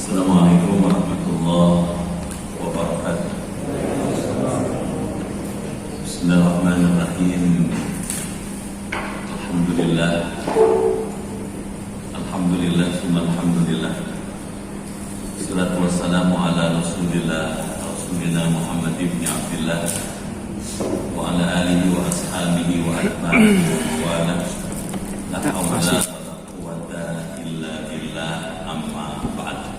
Assalamualaikum warahmatullahi wabarakatuh. Bismillahirrahmanirrahim. Alhamdulillah. Alhamdulillah, summa alhamdulillah. Wassalatu wassalamu ala Rasulina Muhammad ibn Abdillah wa ala alihi wa ashabihi wa atba'ihi wa ala la hawla wa la quwwata illa billah, amma ba'd.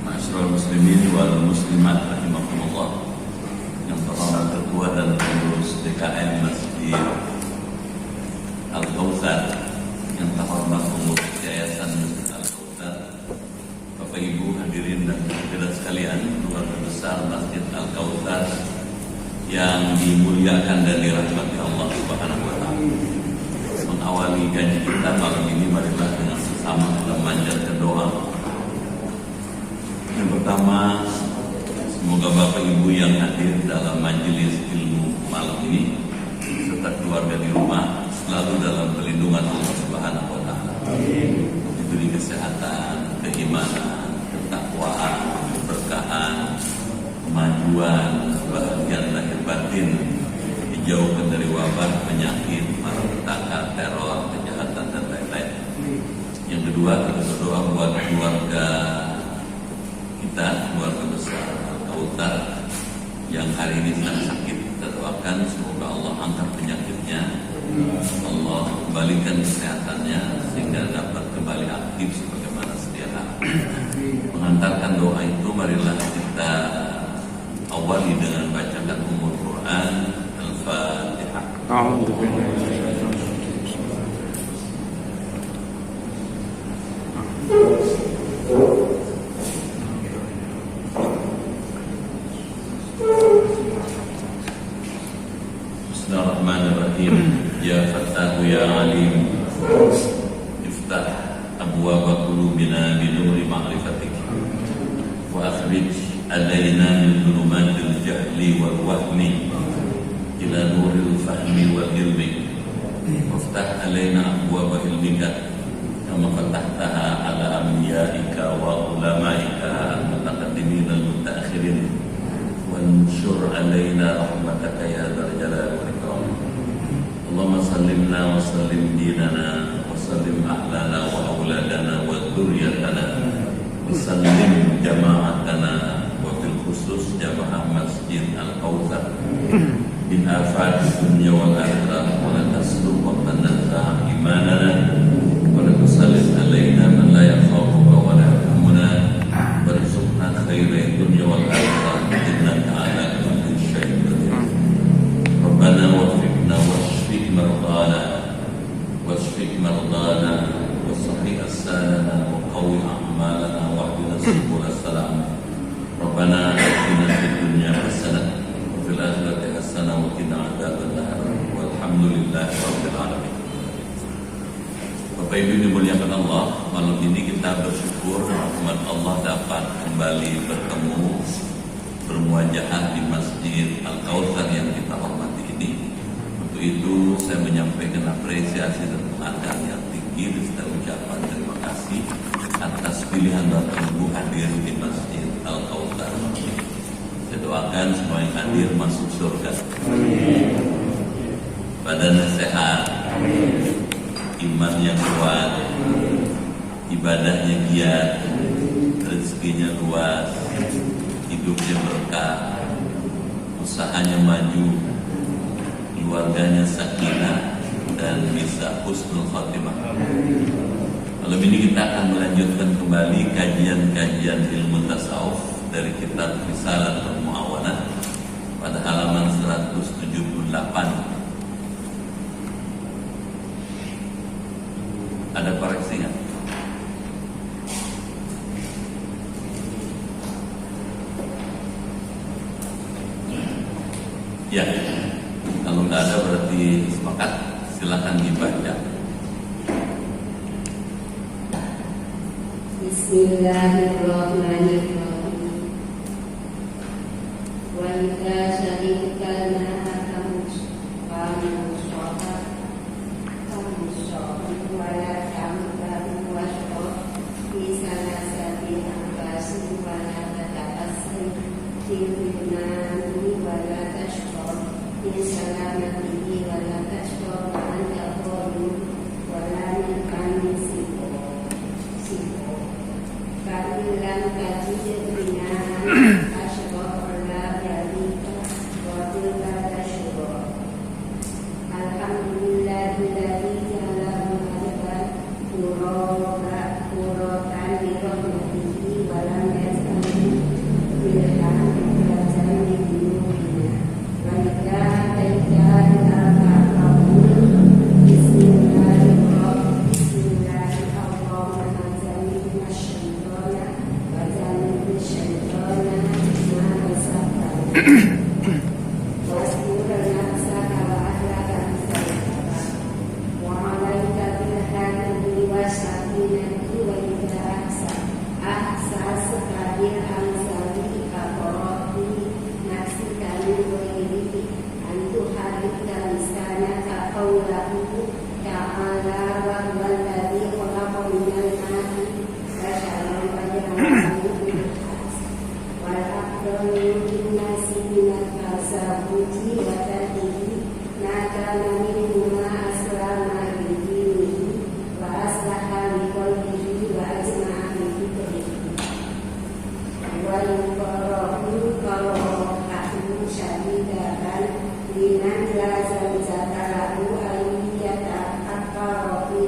Ma'asyiral muslimin wal muslimat rahimakumullah. Yang terhormat ketua dan pengurus DKM Masjid Al-Kautsar, yang terhormat pengurus Yayasan Masjid Al-Kautsar, Bapak Ibu hadirin dan hadirat sekalian, keluarga besar Masjid Al-Kautsar yang dimuliakan dan dirahmati Allah Subhanahu wa taala. Mengawali kajian kita malam ini, marilah dengan bersama kita memanjatkan doa. Yang pertama, semoga Bapak Ibu yang hadir dalam majelis ilmu malam ini serta keluarga di rumah selalu dalam perlindungan Allah Subhanahu wa taala. Diberi kesehatan, keimanan, ketakwaan, keberkahan, kemajuan, kebahagiaan lahir batin, dijauhkan dari wabah, penyakit, malapetaka, teror, kejahatan dan lain-lain. Yang kedua, kita berdoa buat keluarga kita, keluarga besar Al-Kautsar yang hari ini sedang sakit. Kita doakan semoga Allah angkat penyakitnya, Allah kembalikan kesehatannya sehingga dapat kembali aktif sebagaimana sedia kala. Mengantarkan doa itu, marilah kita awali dengan bacakan Ummul Quran, Al-Fatihah. Bismillahirrahmanirrahim. Ya Fattahu ya Alim, iftah abwaaba qulubina binuri ma'rifatik wa akhrij alaina min dhulumatil jahli wal wahmi ila nuril fahmi wal ilmi waftah alaina abwaaba ilmika kama fatahtaha ala anbiyaika wa ulamaika al-mutaqaddimin al-mutaakhirin wansur alaina rahmataka ya dzal jalali wal ikram. Allahumma sallimna wa sallim dinana wa sallim ahlana wa auladana wa dzurriyyatana wa sallim jama'atana khusus jamaah Masjid Al-Kautsar bin afat dunya wal akhirah wa la tasluq wa tanazza imanana wa la tusallit alaina man la yakhafuka wa la yarhamuna warzuqna khairan dunya wal akhirah innaka ala kulli syai'in qadir. Rabbana waffiqna washfi mardana washfi mardana wa sahih as-salana wa qawwi a'malana wa hdina subul salam. Rabbana atina fid dunya hasanah wa fil akhirati hasanah wa qina adzabannar. Walhamdulillahi rabbil alamin. Bapak Ibu dimuliakan Allah, malam ini kita bersyukur rahmat Allah dapat kembali bertemu, bermuajahah di Masjid Al-Kautsar yang kita hormati ini. Untuk itu saya menyampaikan apresiasi dan penghargaan yang tinggi serta ucapan terima kasih atas pilihan Bapak Ibu hadir di Masjid Al-Kautsar. Saya doakan semua yang hadir masuk surga. Badannya sehat, iman yang kuat, ibadahnya giat, rezekinya luas, hidupnya berkah, usahanya maju, keluarganya sakinah, dan bisa husnul khatimah. Malam ini kita akan melanjutkan kembali kajian-kajian ilmu tasawuf dari kitab Risalatul Mu'awanah pada halaman 178. Ada koreksi nggak? Ya, kalau nggak ada berarti sepakat. Silakan dibaca. Bismillahirrahmanirrahim. Wa idza syarikal ma'akamus wa musyafa wa musyafa wa la ta'budu wa shaqqa fi sanas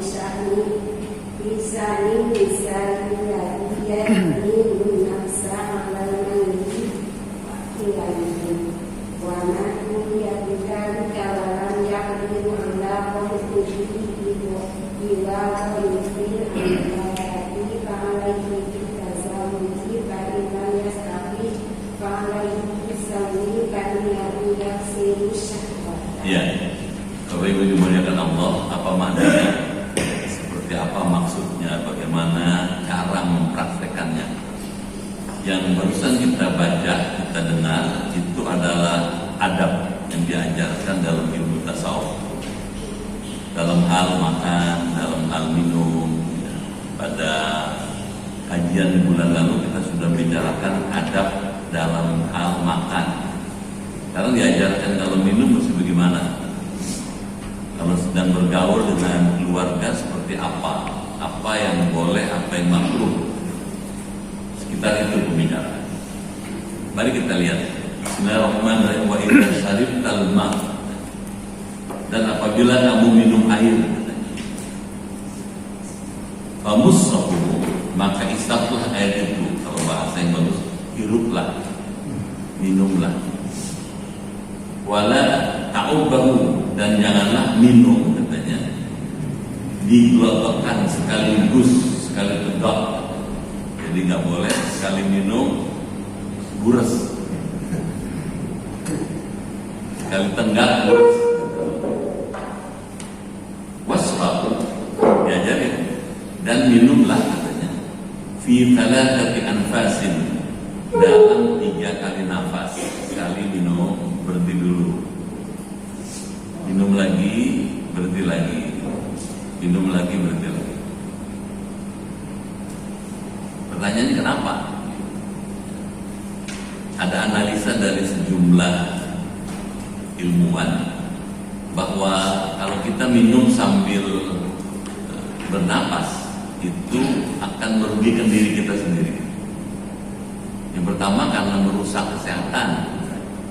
Bisani yadiyani nafsa alamani wakilani wa ma'u yadikani kawalan yakdiru ala qawlihi ila qawlihi alayhi fa'alayhi tazamuji fa'ilam yastafi fa'alayhi sami ka'niyahu yaksiru syahwat. Ya, Bapak Ibu dimuliakan Allah, apa maknanya? Seperti apa maksudnya? Bagaimana cara mempraktekannya? Yang barusan kita baca, kita dengar, itu adalah adab yang diajarkan dalam ilmu tasawuf. Dalam hal makan, dalam hal minum. Pada kajian bulan lalu kita sudah bicarakan adab dalam hal makan. Sekarang diajarkan kalau minum mesti bagaimana? Kalau sedang bergaul dengan keluarga seperti apa? Apa yang boleh, apa yang makruh? Sekitar itu pembicaraan. Mari kita lihat. Bismillahirrahmanirrahim. Wa idza syaribtal ma'. Dan apabila kamu minum air, famussahu, maka isaplah air itu. Kalau bahasa yang bagus, hiruplah, minumlah. Wala ta'ubahu, dan janganlah minum, katanya digelotokkan sekaligus, sekali tegak. Jadi nggak boleh sekali minum gures, sekali tenggak gures. Wasrabu, diajarin, dan minumlah, katanya fi thalathati anfasin, dalam 3 kali nafas. Sekali minum, berhenti dulu, minum lagi, berhenti lagi, minum lagi, berhenti lagi. Pertanyaannya kenapa? Ada analisa dari sejumlah ilmuwan bahwa kalau kita minum sambil bernapas itu akan merugikan diri kita sendiri. Yang pertama karena merusak kesehatan.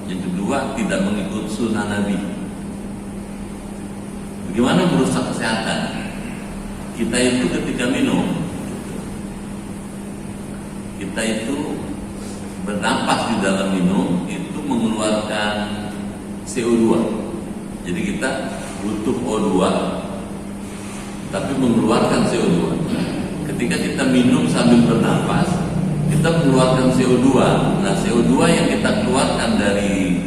Yang kedua tidak mengikut sunnah Nabi. Bagaimana merusak kesehatan? Kita itu ketika minum, kita itu bernapas di dalam minum itu mengeluarkan CO2. Jadi kita butuh O2 tapi mengeluarkan CO2. Ketika kita minum sambil bernapas, kita mengeluarkan CO2. Nah, CO2 yang kita keluarkan dari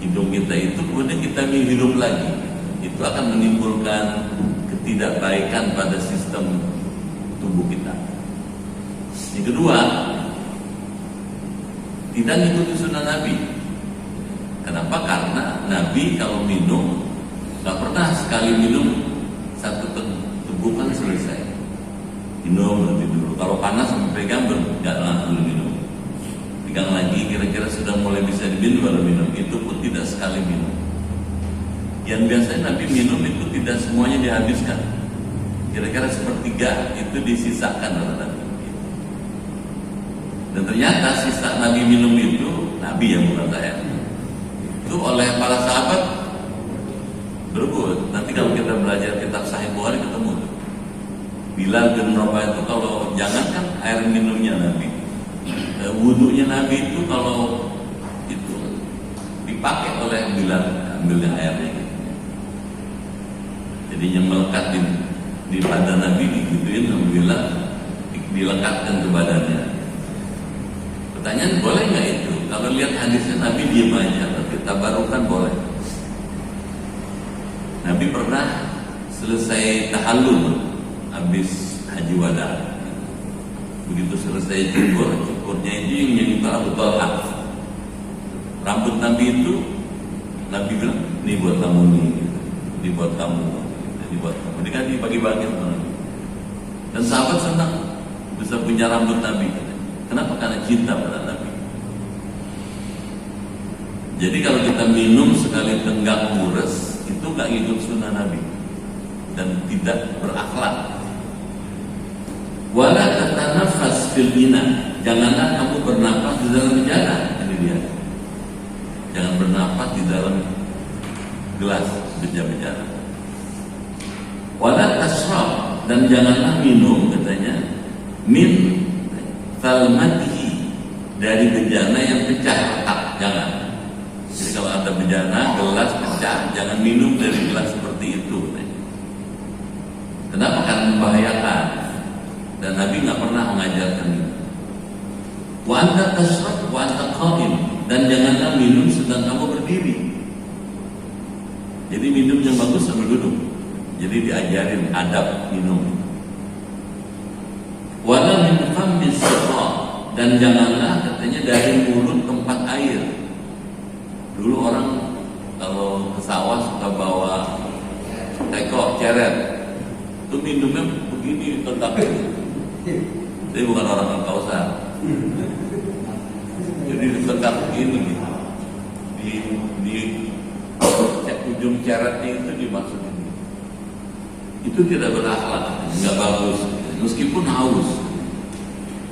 hidung kita itu kemudian kita hirup lagi. Itu akan menimbulkan ketidakbaikan pada sistem tubuh kita. Yang kedua, tidak mengikuti sunnah Nabi. Kenapa? Karena Nabi kalau minum nggak pernah sekali minum satu tegukan selesai. Minum nanti dulu. Kalau panas sampai pegang nggak langsung minum. Pegang lagi, kira-kira sudah mulai bisa diminum baru minum. Itu pun tidak sekali minum. Yang biasanya Nabi minum itu tidak semuanya dihabiskan. Kira-kira sepertiga itu disisakan oleh Nabi. Dan ternyata sisa Nabi minum itu, Nabi yang bukan saya, itu oleh para sahabat berebut. Nanti kalau kita belajar kitab Sahih Bukhari ketemu tuh. Bilal bin Rabah itu kalau jangankan air minumnya Nabi, wudunya Nabi itu kalau itu dipakai oleh Bilal, ambilnya airnya. Jadi yang melekat di badan Nabi digituin, alhamdulillah dilekatkan ke badannya. Pertanyaan, boleh nggak itu? Kalau lihat hadisnya Nabi diam aja, tapi tabarukan boleh. Nabi pernah selesai tahallul habis haji wada. Begitu selesai cukurnya itu yang nyentuh Abu Talha. Rambut Nabi itu, Nabi bilang, ini buat kamu nih, ini buat kamu, ini buat kamu. Ini kan dibagi-bagi sama Nabi. Dan sahabat senang bisa punya rambut Nabi. Kenapa? Karena cinta pada Nabi. Jadi kalau kita minum sekali tenggak mures, itu gak ngikut sunnah Nabi dan tidak berakhlak. Wala tatanafas fil ina, janganlah kamu bernapas di dalam bejana. Ini dia. Jangan bernapas di dalam gelas bejana. Wala tasrab, dan janganlah minum katanya min talmatihi, dari bejana yang pecah retak, jangan. Jadi kalau ada bejana gelas pecah, jangan minum dari gelas seperti itu. Kenapa? Karena membahayakan, dan Nabi nggak pernah mengajarkan itu. Wa anta tashrab wa anta qa'im, dan janganlah minum sedang kamu berdiri. Jadi minum yang bagus sambil duduk. Jadi diajarin adab minum. Wala min fammis siqa, dan janganlah katanya dari mulut tempat air. Dulu orang kalau ke sawah suka bawa teko, ceret, itu minumnya begini tentang itu. Dia bukan orang Kausar. Jadi ditegak begini gitu. Di ujung ceretnya itu dimasukin. Itu tidak berakhlak, nggak bagus. Meskipun haus,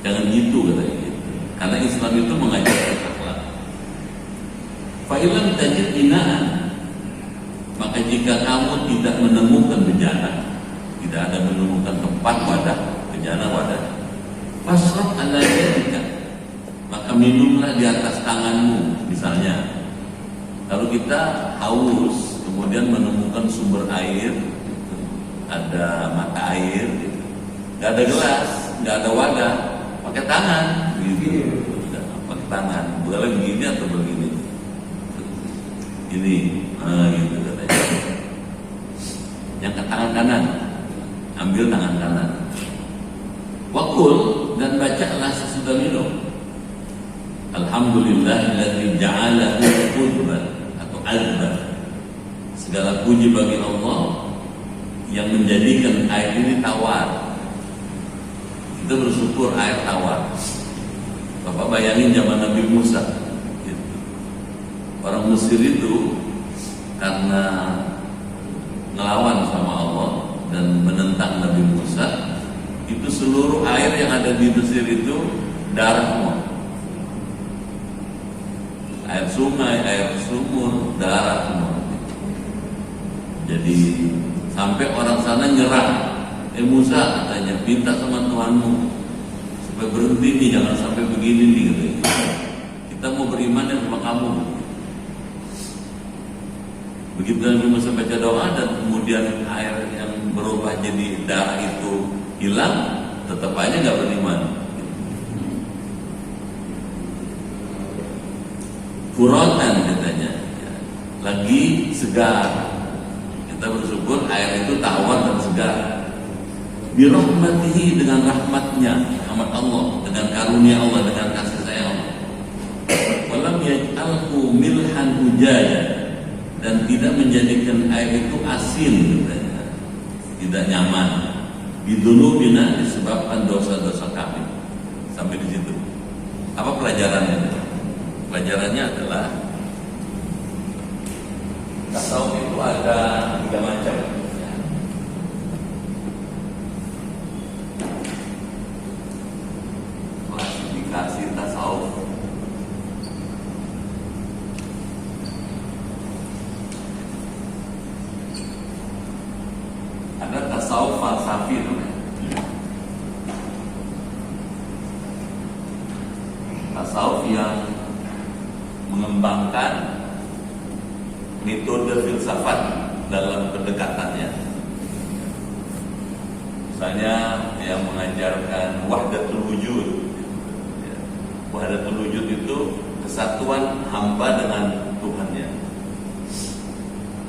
jangan gitu katanya. Karena Islam itu mengajarkan akhlak. Fa'ilam tajid inaan, maka jika kamu tidak menemukan bejana, tidak ada menemukan tempat wadah, bejana wadah, fasrab ala yadika, maka minumlah di atas tanganmu. Misalnya, kalau kita haus, kemudian menemukan sumber air, ada mata air, nggak ada gelas, nggak ada wadah, pakai tangan, gitu. Pakai tangan, boleh begini atau begini, ini, gitu katanya. Yang ke tangan kanan, ambil tangan kanan. Wakul, dan bacalah sesudah minum. Alhamdulillahilladzi ja'alahu qurban atau azban. Segala puji bagi Allah yang menjadikan air ini tawar. Kita bersyukur air tawar. Bapak bayangin zaman Nabi Musa gitu. Orang Mesir itu karena ngelawan sama Allah dan menentang Nabi Musa, itu seluruh air yang ada di Mesir itu darah semua. Air sungai, air sumur, darah semua. Jadi sampai orang sana nyerah. Musa katanya, minta sama Tuhanmu supaya berhenti nih, jangan sampai begini nih katanya. Kita mau beriman sama kamu. Begitu Nabi Musa baca doa dan kemudian air yang berubah jadi darah itu hilang, tetap aja nggak beriman. Furatan katanya, lagi segar. Kita bersyukur air itu tawar dan segar. Birahmatihi, dengan rahmatnya, rahmat Allah, dengan karunia Allah, dengan kasih sayang Allah. Walam yaj'alhu milhan ujaya, dan tidak menjadikan air itu asin katanya, tidak nyaman. Bidunubina, disebabkan dosa-dosa kami. Sampai di situ. Apa pelajarannya? Pelajarannya adalah tasawuf itu ada 3 macam. Klasifikasi tasawuf. Ada tasawuf falsafi namanya. Tasawuf yang mengembangkan metode filsafat dalam pendekatannya. Misalnya yang mengajarkan wahdatul wujud. Wahdatul wujud itu kesatuan hamba dengan Tuhannya.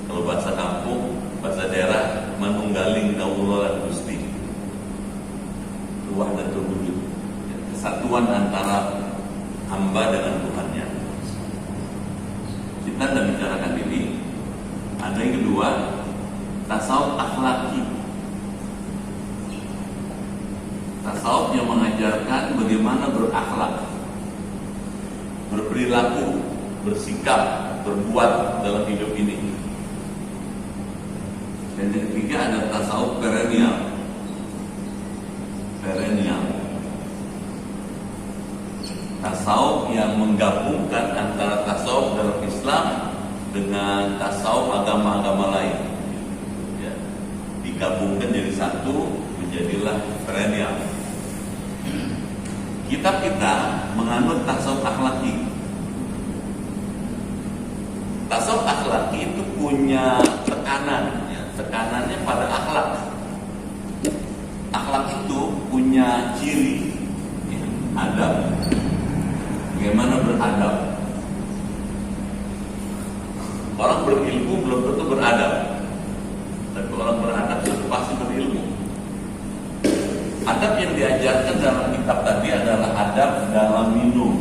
Kalau bahasa kampung, bahasa daerah, manunggaling kaulah Gusti. Wahdatul wujud, kesatuan antara hamba dengan Tuhannya. Kita sudah bicarakan ini. Ada yang kedua, tasawuf akhlaki. Tasawuf yang mengajarkan bagaimana berakhlak, berperilaku, bersikap, berbuat dalam hidup ini. Dan yang ketiga ada tasawuf perennial. Tasawuf yang menggabungkan antara tasawuf dalam Islam dengan tasawuf agama-agama lain, ya, digabungkan jadi satu perennial. Kita menganut tasawuf akhlaki. Tasawuf akhlaki itu punya tekanan, ya. Tekanannya pada akhlak. Akhlak itu punya ciri, ya, adab. Bagaimana beradab? Orang berilmu belum tentu beradab, tapi orang beradab itu pasti berilmu. Adab yang diajarkan dalam kitab tadi adalah adab dalam minum.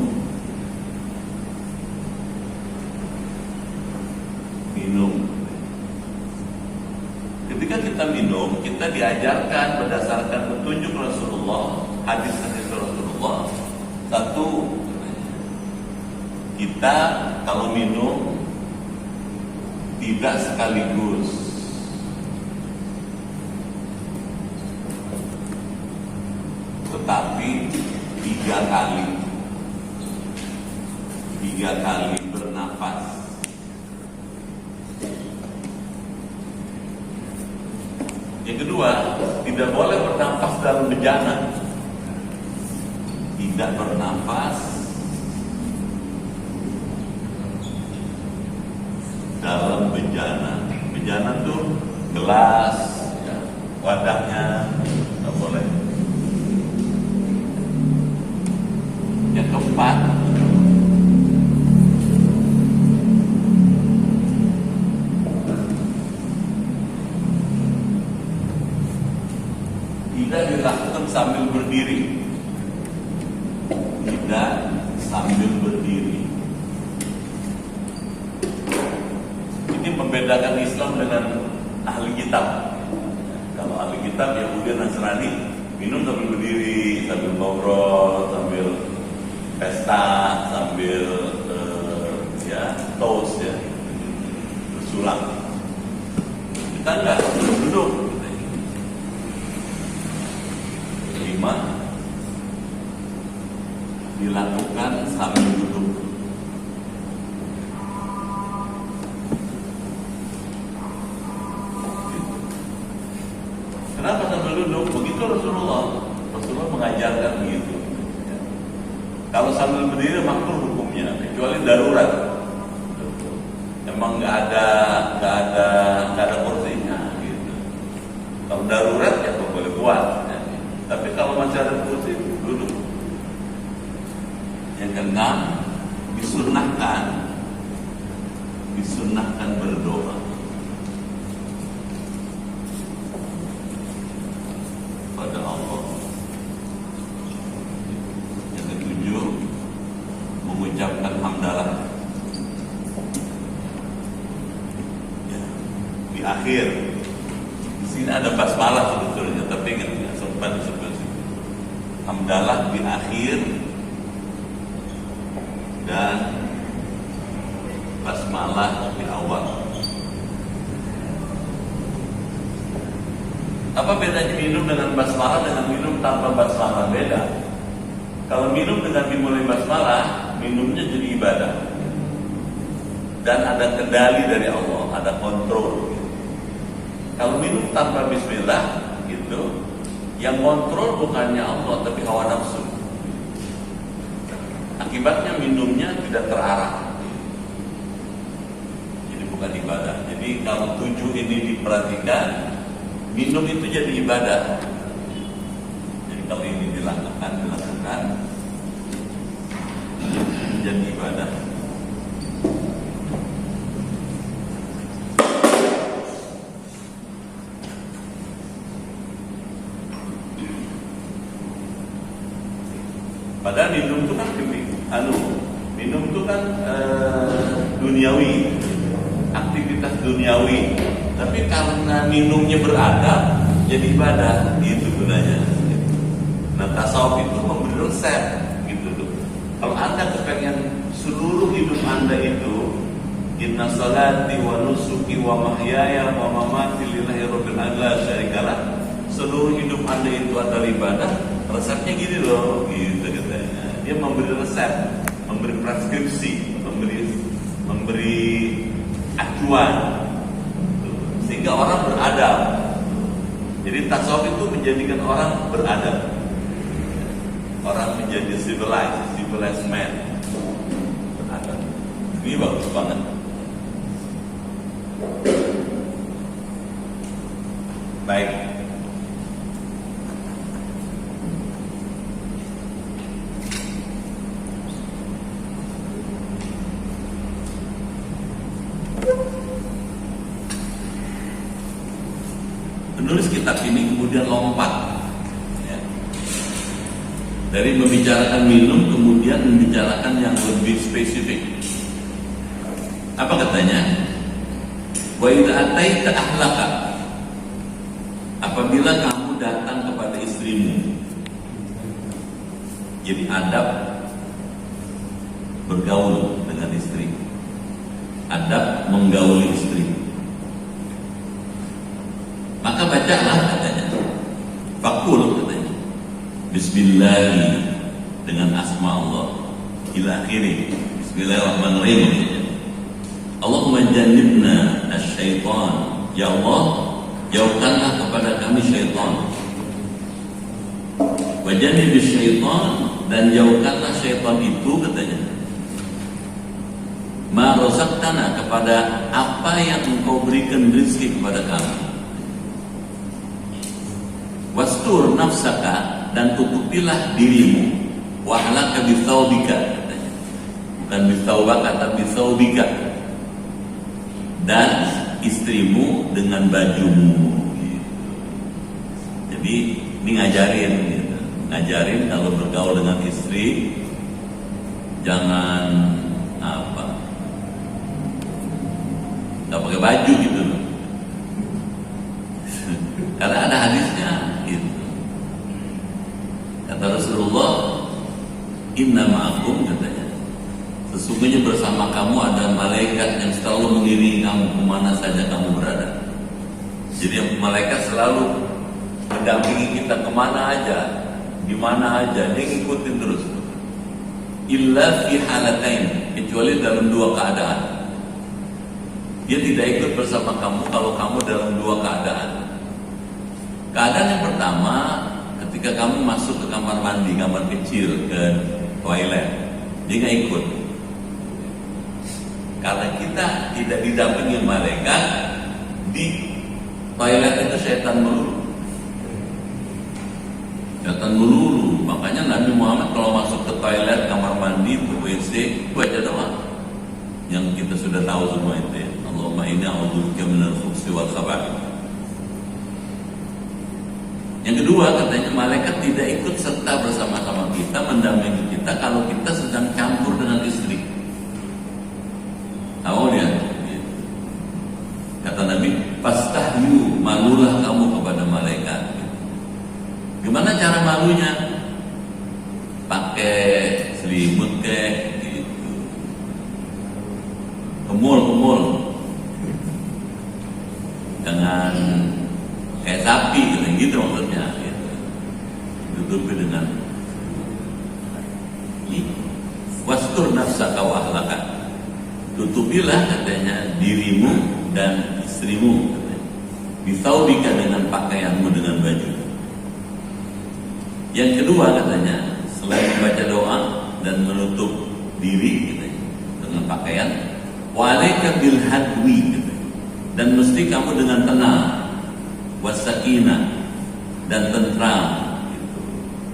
Ketika kita minum, kita diajarkan berdasarkan petunjuk Rasulullah, hadis-hadis Rasulullah. Satu, kita kalau minum tidak sekaligus, tetapi tiga kali bernafas. Yang kedua, tidak boleh bernafas dalam bejana. Tidak bernafas dalam bejana. Bejana tuh gelas, ya, wadahnya nggak boleh. Yang keempat, tidak dilakukan sambil berdiri. Tidak sambil berdiri. Ini membedakan Islam dengan ahli kitab. Kalau ahli kitab Yahudi Nasrani minum sambil berdiri, sambil ngobrol, sambil pesta, sambil ya toast, ya bersulang. Kita enggak, duduk. 5, dilakukan sambil duduk. Kenapa sambil duduk? Begitu Rasulullah mengajarkan begitu. Kalau sambil berdiri makruh hukumnya, kecuali darurat. Emang nggak ada kursinya gitu. Kalau darurat ya boleh buat. Tapi kalau masih ada kursi, duduk. Yang keenam, disunnahkan berdoa. Pada Allah. Yang ketujuh, mengucapkan hamdalah. Ya, di akhir. Di sini ada basmalah sebetulnya, tapi nggak sempat disebut. Hamdalah di akhir dan basmalah di awal. Apa bedanya minum dengan basmalah dengan minum tanpa basmalah? Beda. Kalau minum dengan dimulai basmalah, minumnya jadi ibadah dan ada kendali dari Allah, ada kontrol. Kalau minum tanpa bismillah, gitu, yang kontrol bukannya Allah tapi hawa nafsu. Akibatnya minumnya tidak terarah. Jadi bukan ibadah. Jadi kalau 7 ini diperhatikan, minum itu jadi ibadah. Jadi kalau ini dilakukan jadi ibadah. Padahal minum itu kan minum itu kan duniawi, aktivitas duniawi. Tapi karena minumnya beradab, jadi ibadah, itu gunanya. Nah, tasawuf itu memberi resep, gitu tuh. Kalau Anda kepengen seluruh hidup Anda itu, inna salati wa nusuki wa mahyaya wa mamati lillahi rabbil alamin la syarikalah, seluruh hidup Anda itu adalah ibadah. Resepnya gini loh, gitu katanya. Dia memberi resep, memberi preskripsi, memberi acuan, sehingga orang beradab. Jadi tasawuf itu menjadikan orang beradab, orang menjadi civilized man, beradab. Ini bagus banget. Baik. Penulis kitab ini kemudian lompat ya, dari membicarakan minum kemudian membicarakan yang lebih spesifik. Apa katanya? Wa idza ataita ahlaka, apabila kamu datang kepada istrimu. Jadi adab bergaul dengan istri, adab menggauli istri. Maka bacalah katanya, fakul katanya, Bismillah dengan asma Allah, ila akhiri, Bismillahirrahmanirrahim. Allahumma jannibna asyaitan, ya Allah, jauhkanlah kepada kami syaitan. Wa jannibis syaitan, dan jauhkanlah syaitan itu katanya. Ma razaqtana, kepada apa yang engkau berikan rezeki kepada kami. Wastur nafsaka, dan tutupilah dirimu. Wahlaka bithaubika, bukan bithaubaka tapi bithaubika, dan istrimu dengan bajumu. Jadi ini ngajarin gitu. Ngajarin kalau bergaul dengan istri jangan nggak pakai baju gitu loh. Karena ada hadisnya gitu. Kata Rasulullah, inna ma'akum, katanya, sesungguhnya bersama kamu ada malaikat yang selalu mengiringi kamu kemana saja kamu berada. Jadi malaikat selalu mendampingi kita kemana aja, di mana aja, dia ngikutin terus. Illa fi halatain, kecuali dalam dua keadaan. Dia tidak ikut bersama kamu kalau kamu dalam dua keadaan. Keadaan yang pertama, ketika kamu masuk ke kamar mandi, kamar kecil, ke toilet, dia nggak ikut. Karena kita tidak didampingi malaikat, di toilet itu setan melulu. Setan melulu. Makanya Nabi Muhammad kalau masuk ke toilet, kamar mandi, ke WC, baca doa yang kita sudah tahu semua itu ya. Allahumma inni a'udzubika minal khubuthi wal khaba'ith. Yang kedua, katanya malaikat tidak ikut serta bersama-sama kita, mendampingi kita kalau kita sedang campur dengan istri. Tahu ya? Kata Nabi, fastahyu, malulah kamu kepada malaikat. Gimana cara malunya? Pakai selimut kayak gitu, kemul, jangan kayak sapi gitu maksudnya gitu. Tutupi dengan wastur nafsaka wa ahlaka, tutupilah katanya dirimu dan istrimu katanya. Bithaubika, dengan pakaianmu, dengan baju. Yang kedua katanya, selain membaca doa dan menutup diri katanya, dengan pakaian, walaika bil hadwi katanya, dan mesti kamu dengan tenang, wasakinah, dan tentram gitu.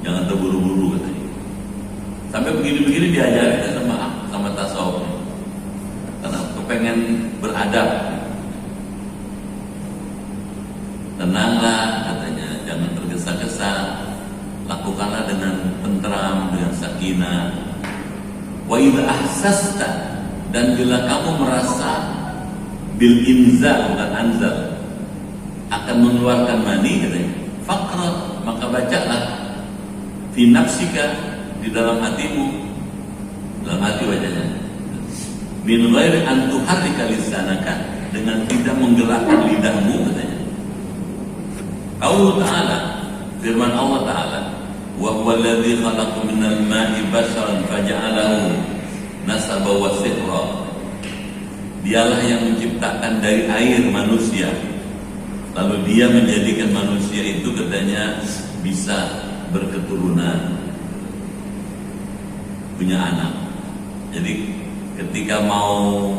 Jangan terburu-buru katanya. Sampai begini-begini diajarin sama tasawuf, karena kepengen beradab. Tenanglah katanya, jangan tergesa-gesa, lakukanlah dengan tentram, dengan sakinah. Wa idza ahsasta, dan bila kamu merasa bil inzal dan anzal, akan mengeluarkan mani katanya, faqra, maka bacalah fi nafsika, di dalam hatimu, dalam hati bacanya, min ghairi an tuharrika lisanaka, dengan tidak menggerakkan lidahmu katanya. Allah Ta'ala, firman Allah Ta'ala, wa huwa alladhi khalaqa minal ma'i basharan faja'alahu nasaba wa sihra. Dialah yang menciptakan dari air manusia, Lalu dia menjadikan manusia itu katanya bisa berketurunan, punya anak. Jadi ketika mau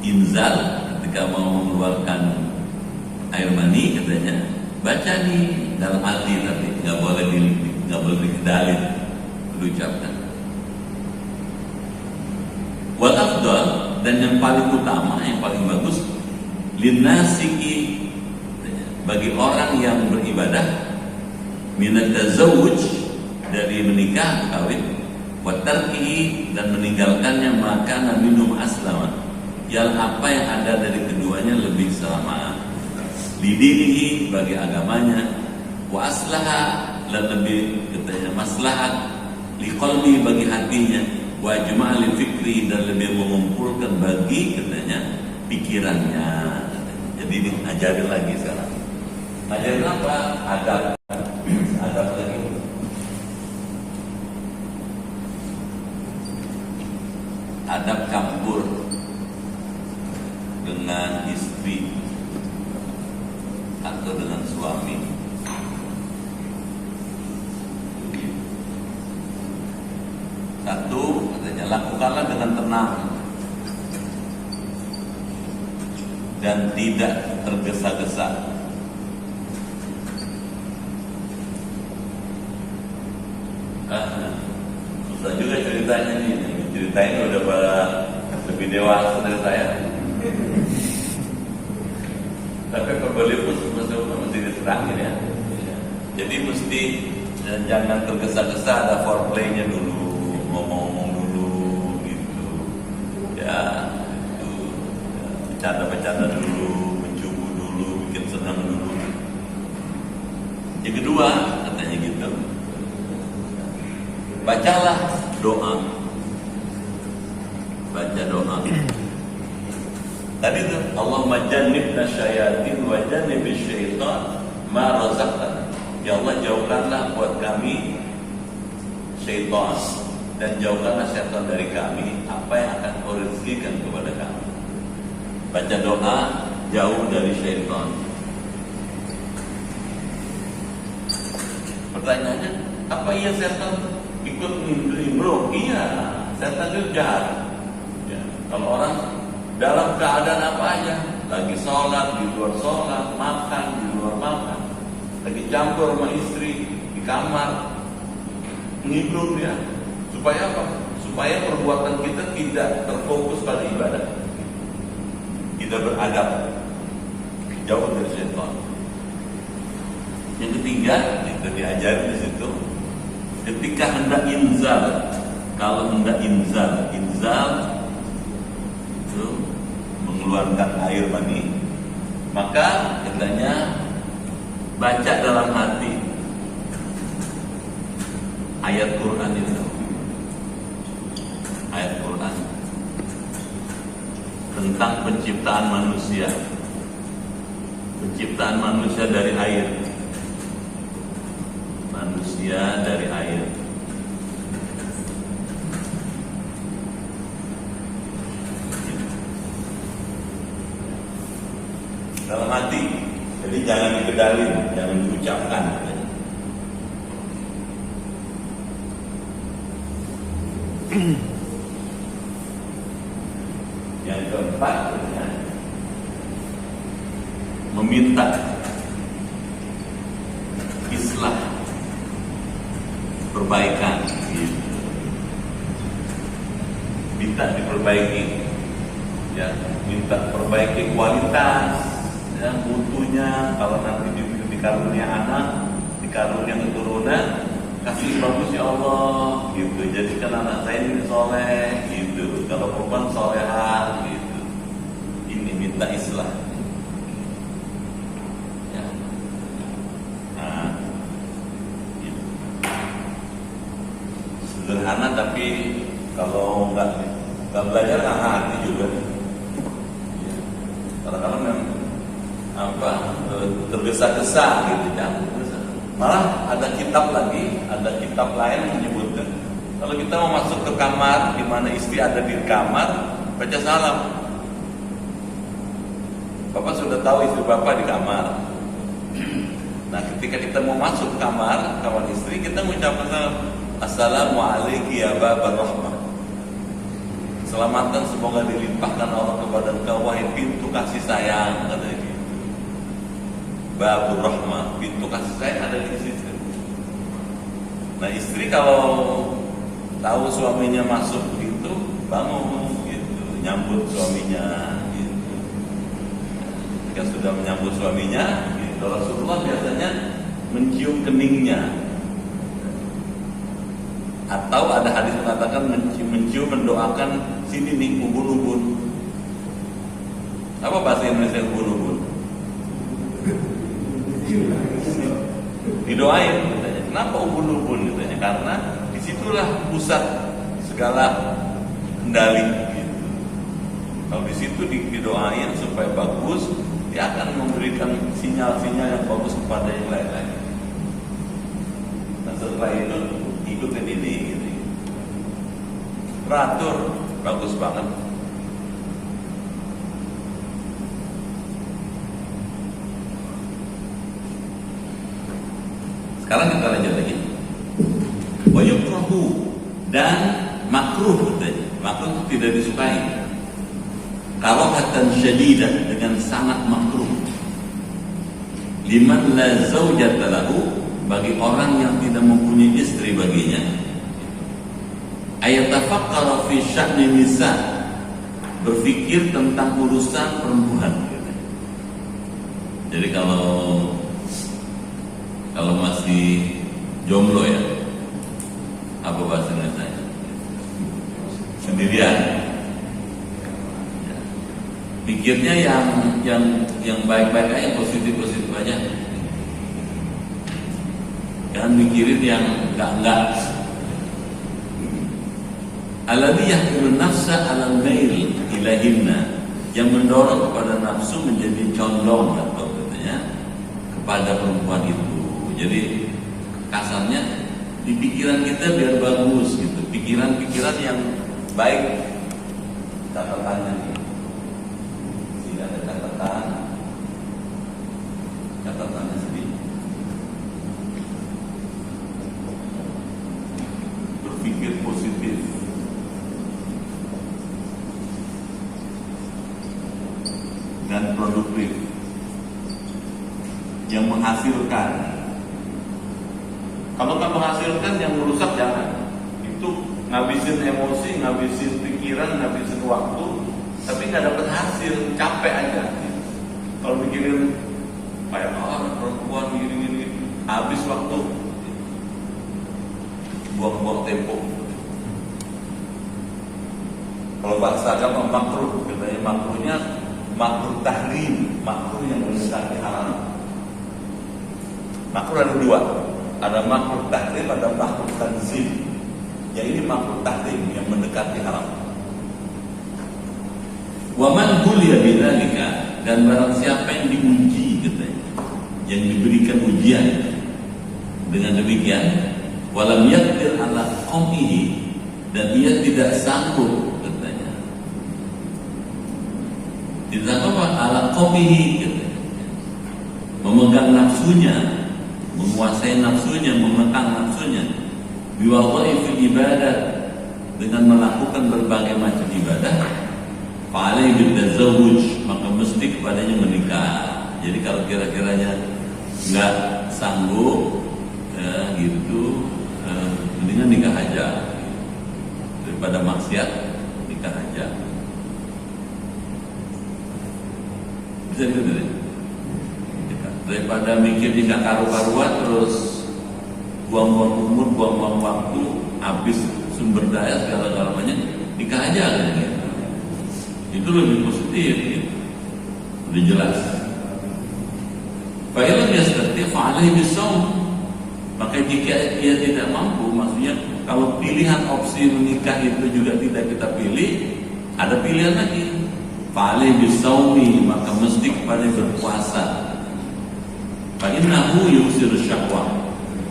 inzal, ketika mau mengeluarkan air mani katanya, baca nih dalam hati, tapi nggak boleh dikendalin, diucapkan. Wal afdal, dan yang paling utama, yang paling bagus, linnasiki, bagi orang yang beribadah, minat tazawuj, dari menikah, kawin, wa tarkihi, dan meninggalkannya maka minum aslama, yang apa yang ada dari keduanya lebih selamat, lidinihi, bagi agamanya, wa aslaha, dan lebih katanya maslahat, liqalbi, bagi hatinya, wa juma'li fikri, dan lebih mengumpulkan bagi katanya pikirannya. Jadi diajarin lagi sekarang. Ajarin apa? Adab lagi. Adab campur dengan istri atau dengan suami. Satu, katanya lakukanlah dengan tenang dan tidak tergesa-gesa. Susah juga ceritanya nih. Ceritanya udah lebih dewasa dari saya. Tapi kembali pun mesti diterangin ya. Jadi mesti jangan tergesa-gesa, ada foreplaynya dulu, ngomong-ngomong dulu gitu. Ya, itu bercanda-bercanda dulu, mencubu dulu, bikin senang dulu. Yang kedua, katanya gitu, bacalah doa. Baca doa. Tadi itu Allahumma jannibna syayatin wa jannibish syaitan ma razaqtana. Ya Allah, jauhkanlah buat kami syaitan, dan jauhkanlah syaitan dari kami apa yang akan kau rezekikan kepada kami. Baca doa, jauh dari syaitan. Pertanyaannya, apa iya setan ikut nimbrung? Iya, setan itu jahat ya. Kalau orang dalam keadaan apa aja, lagi sholat, di luar sholat, makan, di luar makan, lagi campur sama istri, di kamar, nimbrung dia. Supaya apa? Supaya perbuatan kita tidak terfokus pada ibadah, tidak beradab, jauh dari syaitan. Yang ketiga, itu diajarin di situ, ketika hendak inzal, kalau hendak inzal itu mengeluarkan air mani, maka katanya baca dalam hati ayat Quran itu, ayat Quran tentang penciptaan manusia dari air. Manusia dari air. Dalam hati. Jadi jangan dikedalin, jangan diucapkan. Yang keempat, meminta islah, perbaikan, gitu. Minta diperbaiki, ya, minta perbaiki kualitas, ya, mutunya. Kalau nanti dikarunia anak, dikarunia keturunan, kasih bagus ya Allah, gitu. Jadikan anak saya ini soleh, gitu. Kalau perempuan solehah, gitu. Ini minta islah. Ya. Nah, gitu. Sederhana, tapi kalau nggak belajar nggak hati juga. Ya. Kadang-kadang tergesa-gesa gitu, jangan. Malah ada kitab lain menyebutkan, kalau kita mau masuk ke kamar di mana istri ada di kamar, baca salam. Bapak sudah tahu istri bapak di kamar, Nah, ketika kita mau masuk kamar istri, kita mengucapkan salam, Assalamualaikum ya babar rahmah. Selamatan semoga dilimpahkan Allah kepada engkau wahai pintu kasih sayang, katanya gitu. Babur rahmah, pintu kasih sayang ada di situ. Nah, istri kalau tahu suaminya masuk gitu, bangun gitu, nyambut suaminya gitu. Jika sudah menyambut suaminya, gitu, Rasulullah biasanya mencium keningnya. Atau ada hadis mengatakan mencium mendoakan sini nih ubun-ubun. Apa bahasa Indonesia ubun-ubun? Didoain katanya. Kenapa ubun-ubun katanya? Karena disitulah pusat segala kendali gitu. Kalau di situ didoain supaya bagus, dia akan memberikan sinyal-sinyal yang bagus kepada yang lain-lain. Nah, setelah itu ikutin ini gitu. Teratur, bagus banget. Sekarang kita lanjut lagi. Wa yukrahu, dan makruh katanya. Makruh itu tidak disukai. Karahatan syadidah, dengan sangat makruh. Liman la zaujata lahu, bagi orang yang tidak mempunyai istri baginya. Ayatafakkara fi sya'ni nisa, berpikir tentang urusan perempuan. Jadi kalau masih jomblo ya, apa bahasa Indonesia? Sendirian. Pikirnya yang baik-baik aja, positif-positif aja. Jangan mikirin yang enggak. Alladhi yahmilu nafsa 'alal mail ilahinna, yang mendorong kepada nafsu menjadi condong atau katanya kepada perempuan itu. Jadi kasarnya di pikiran kita biar bagus gitu, pikiran-pikiran yang baik. Catatannya nih, sini ada catatannya sedikit. Berpikir positif, dan produktif, yang menghasilkan. Kalau nggak menghasilkan, yang merusak jangan. Itu ngabisin emosi, ngabisin pikiran, ngabisin waktu, tapi nggak dapat hasil, capek aja. Kalau mikirin kayak perempuan gini, habis waktu, buang-buang tempo. Kalau bahasa agama makruh, katanya makruhnya makruh tahrim, makruh yang mendekati haram. Makruh ada dua. Ada makruh tahrim, ada makruh tanzim. Yang ini makruh tahrim yang mendekati haram. Wa man huliya bidzalika, dan barang siapa yang diuji katanya, yang diberikan ujian dengan demikian, walam yaqdir ala qaumihi, dan ia tidak sanggup katanya. Tidak sanggup ala qaumihi katanya. Memegang nafsunya, menguasai nafsunya, memegang nafsunya, biwadhaifil ibadah, dengan melakukan berbagai macam ibadah, fa'alaihi bitazawwuj, maka mesti kepadanya menikah. Jadi kalau kira-kiranya nggak sanggup gitu, mendingan nikah aja daripada maksiat, nikah aja. Bisa gitu deh. Daripada mikir tidak karu-karuan, terus buang-buang umur, buang-buang waktu, habis sumber daya segala-galanya, nikah aja kan gitu. Itu lebih positif gitu. Udah jelas. Fa'ilam yastati' fa'alaihi bisawm, maka jika ia tidak mampu, maksudnya kalau pilihan opsi menikah itu juga tidak kita pilih, ada pilihan lagi. Fa'alaihi bisawmi, maka mesti kepada berpuasa. Fa'innahu yusiru syahwah,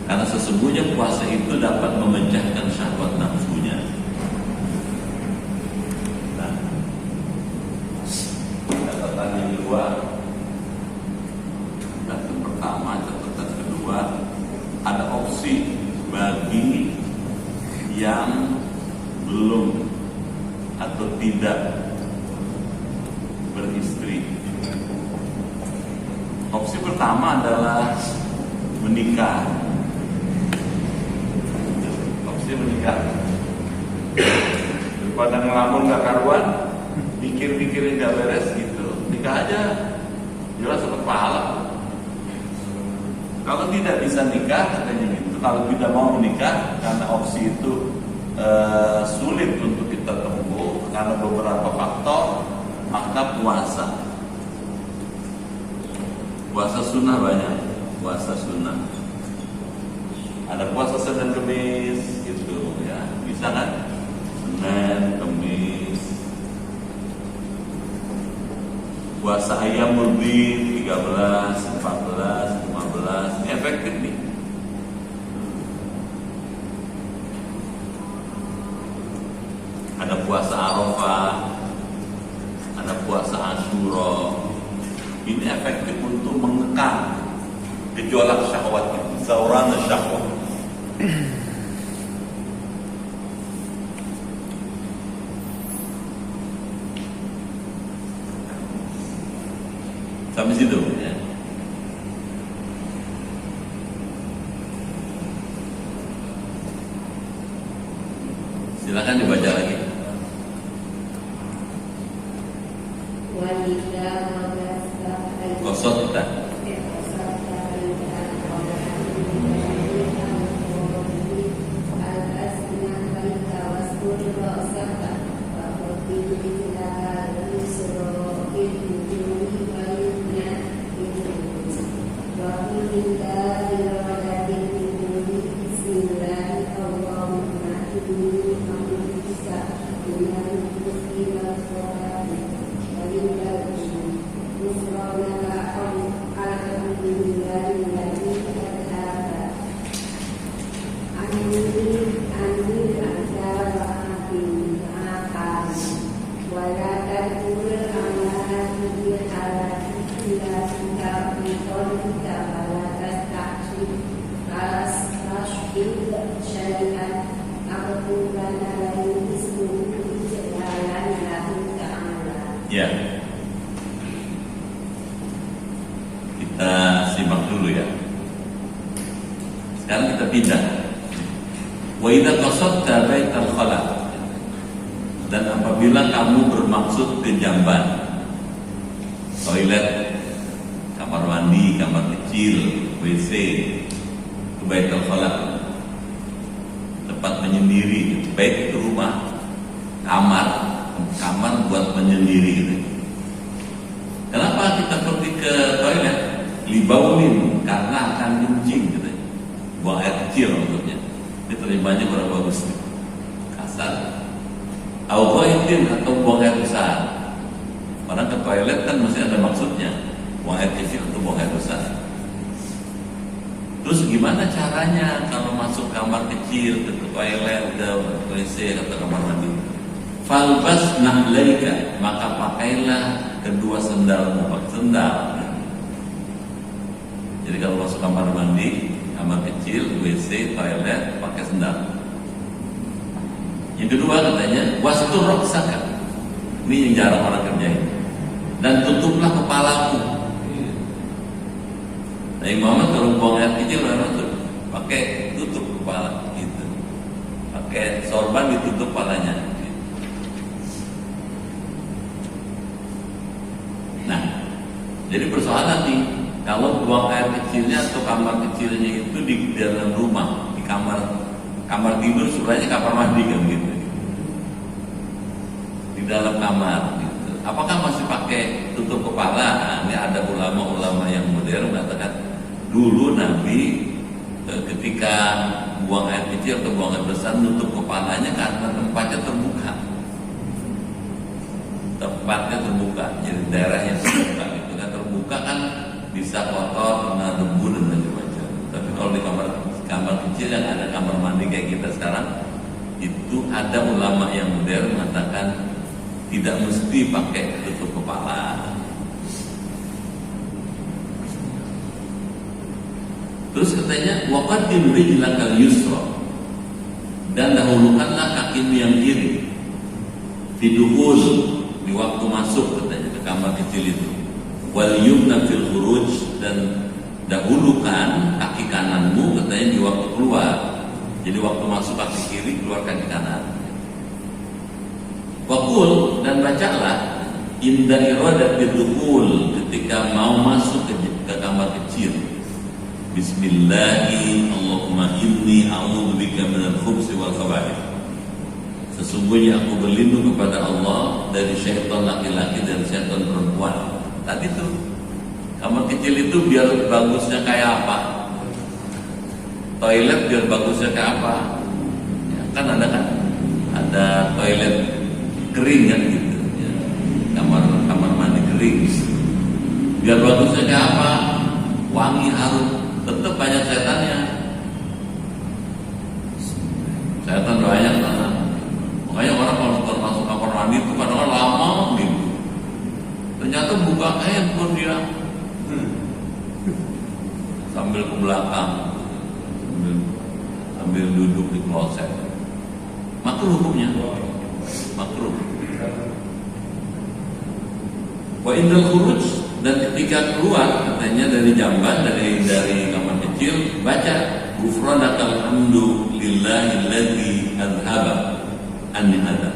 karena sesungguhnya puasa itu dapat memecahkan syahwat nafsunya. Nah, catatan yang kedua, catatan pertama, catatan opsi bagi yang belum atau tidak beristri. Opsi pertama adalah menikah. Opsi menikah. Daripada ngelamun gak karuan, mikir-mikirin gak beres gitu, nikah aja, jelas dapat pahala. Kalau tidak bisa nikah, katanya gitu. Kalau tidak mau menikah karena opsi itu sulit untuk kita tempuh karena beberapa faktor, maka puasa. Puasa sunnah banyak, puasa sunnah. Ada puasa Senin Kemis gitu ya, bisa kan? Senin Kemis. Puasa Ayyamul Bid 13, 14, 15, ini efektif nih. Ada puasa Arafah, ada puasa Asyura. Ini efektif untuk mengekang gejolak syahwat, sauran syahwat. Sampai situ ya. Silakan dibaca lagi. Qasadta. Ya, kita simak dulu ya. Sekarang kita pindah. Wa idza qasadta baital khala, dan apabila kamu bermaksud ke jamban, toilet, kamar mandi, kamar kecil, WC, ke baitul khala, tempat menyendiri, baik itu rumah, kamar buat menyendiri gitu. Kenapa kita pergi ke toilet? Libaulin, karena akan kencing gitu. Buang air kecil maksudnya. Ini terimanya kurang bagus nih. Kasar. Awaitin atau buang air besar. Orang ke toilet kan mesti ada maksudnya. Buang air kecil atau buang air besar. Terus gimana caranya kalau masuk kamar kecil, ke toilet, ke WC atau kamar mandi? Falbas na'laika, maka pakailah kedua sendalmu, sendal. Jadi kalau masuk kamar mandi, kamar kecil, WC, toilet, pakai sendal. Yang kedua katanya, wastur ruksaka. Ini yang jarang orang kerjain. Dan tutuplah kepalamu. Nabi Muhammad kalau buang air kecil pakai tutup kepala gitu. Pakai sorban ditutup kepalanya. Nah, jadi persoalan nih, kalau buang air kecilnya atau kamar kecilnya itu di dalam rumah, di kamar tidur, sebenarnya kamar mandi kan gitu, di dalam kamar gitu. Apakah masih pakai tutup kepala? Nah, ini ada ulama-ulama yang modern mengatakan dulu Nabi ketika buang air kecil atau buang air besar nutup kepalanya karena tempatnya terbuka. Tempatnya terbuka, jadi daerahnya terbuka gitu kan, terbuka kan bisa kotor, kena debu dan macam-macam. Tapi kalau di kamar kecil yang ada kamar mandi kayak kita sekarang, itu ada ulama yang modern mengatakan tidak mesti pakai tutup kepala. Terus katanya waqaddim rijlakal yusra, dan dahulukanlah kakimu yang kiri, fiduhul, di waktu masuk katanya ke kamar kecil itu, wal yumna fil khuruj, dan dahulukan kaki kananmu katanya di waktu keluar. Jadi waktu masuk kaki kiri, keluar kaki kanan. Waqul, dan bacalah inda iradatil dukhul, ketika mau masuk ke kamar kecil, bismillahi Allahumma inni a'udzubika minal khubsi wal khaba'ith. Sesungguhnya aku berlindung kepada Allah dari syaitan laki-laki dan syaitan perempuan. Tadi tuh kamar kecil itu biar bagusnya kayak apa? Toilet biar bagusnya kayak apa? Ya, kan ada toilet kering kan gitu. Ya, kamar mandi kering. Biar bagusnya kayak apa? Wangi, harum. Tetap banyak setannya. Setan banyak sana. Makanya orang kalau masuk kamar mandi itu kadang-kadang lama gitu. Ternyata buka handphone dia sambil ke belakang, sambil duduk di kloset. Makruh hukumnya, makruh. Wa indal khuruj, dan ketika keluar katanya dari jamban, dari kamar kecil, baca ghufranakal hamdu lillahi alladzi azhaba anni adza.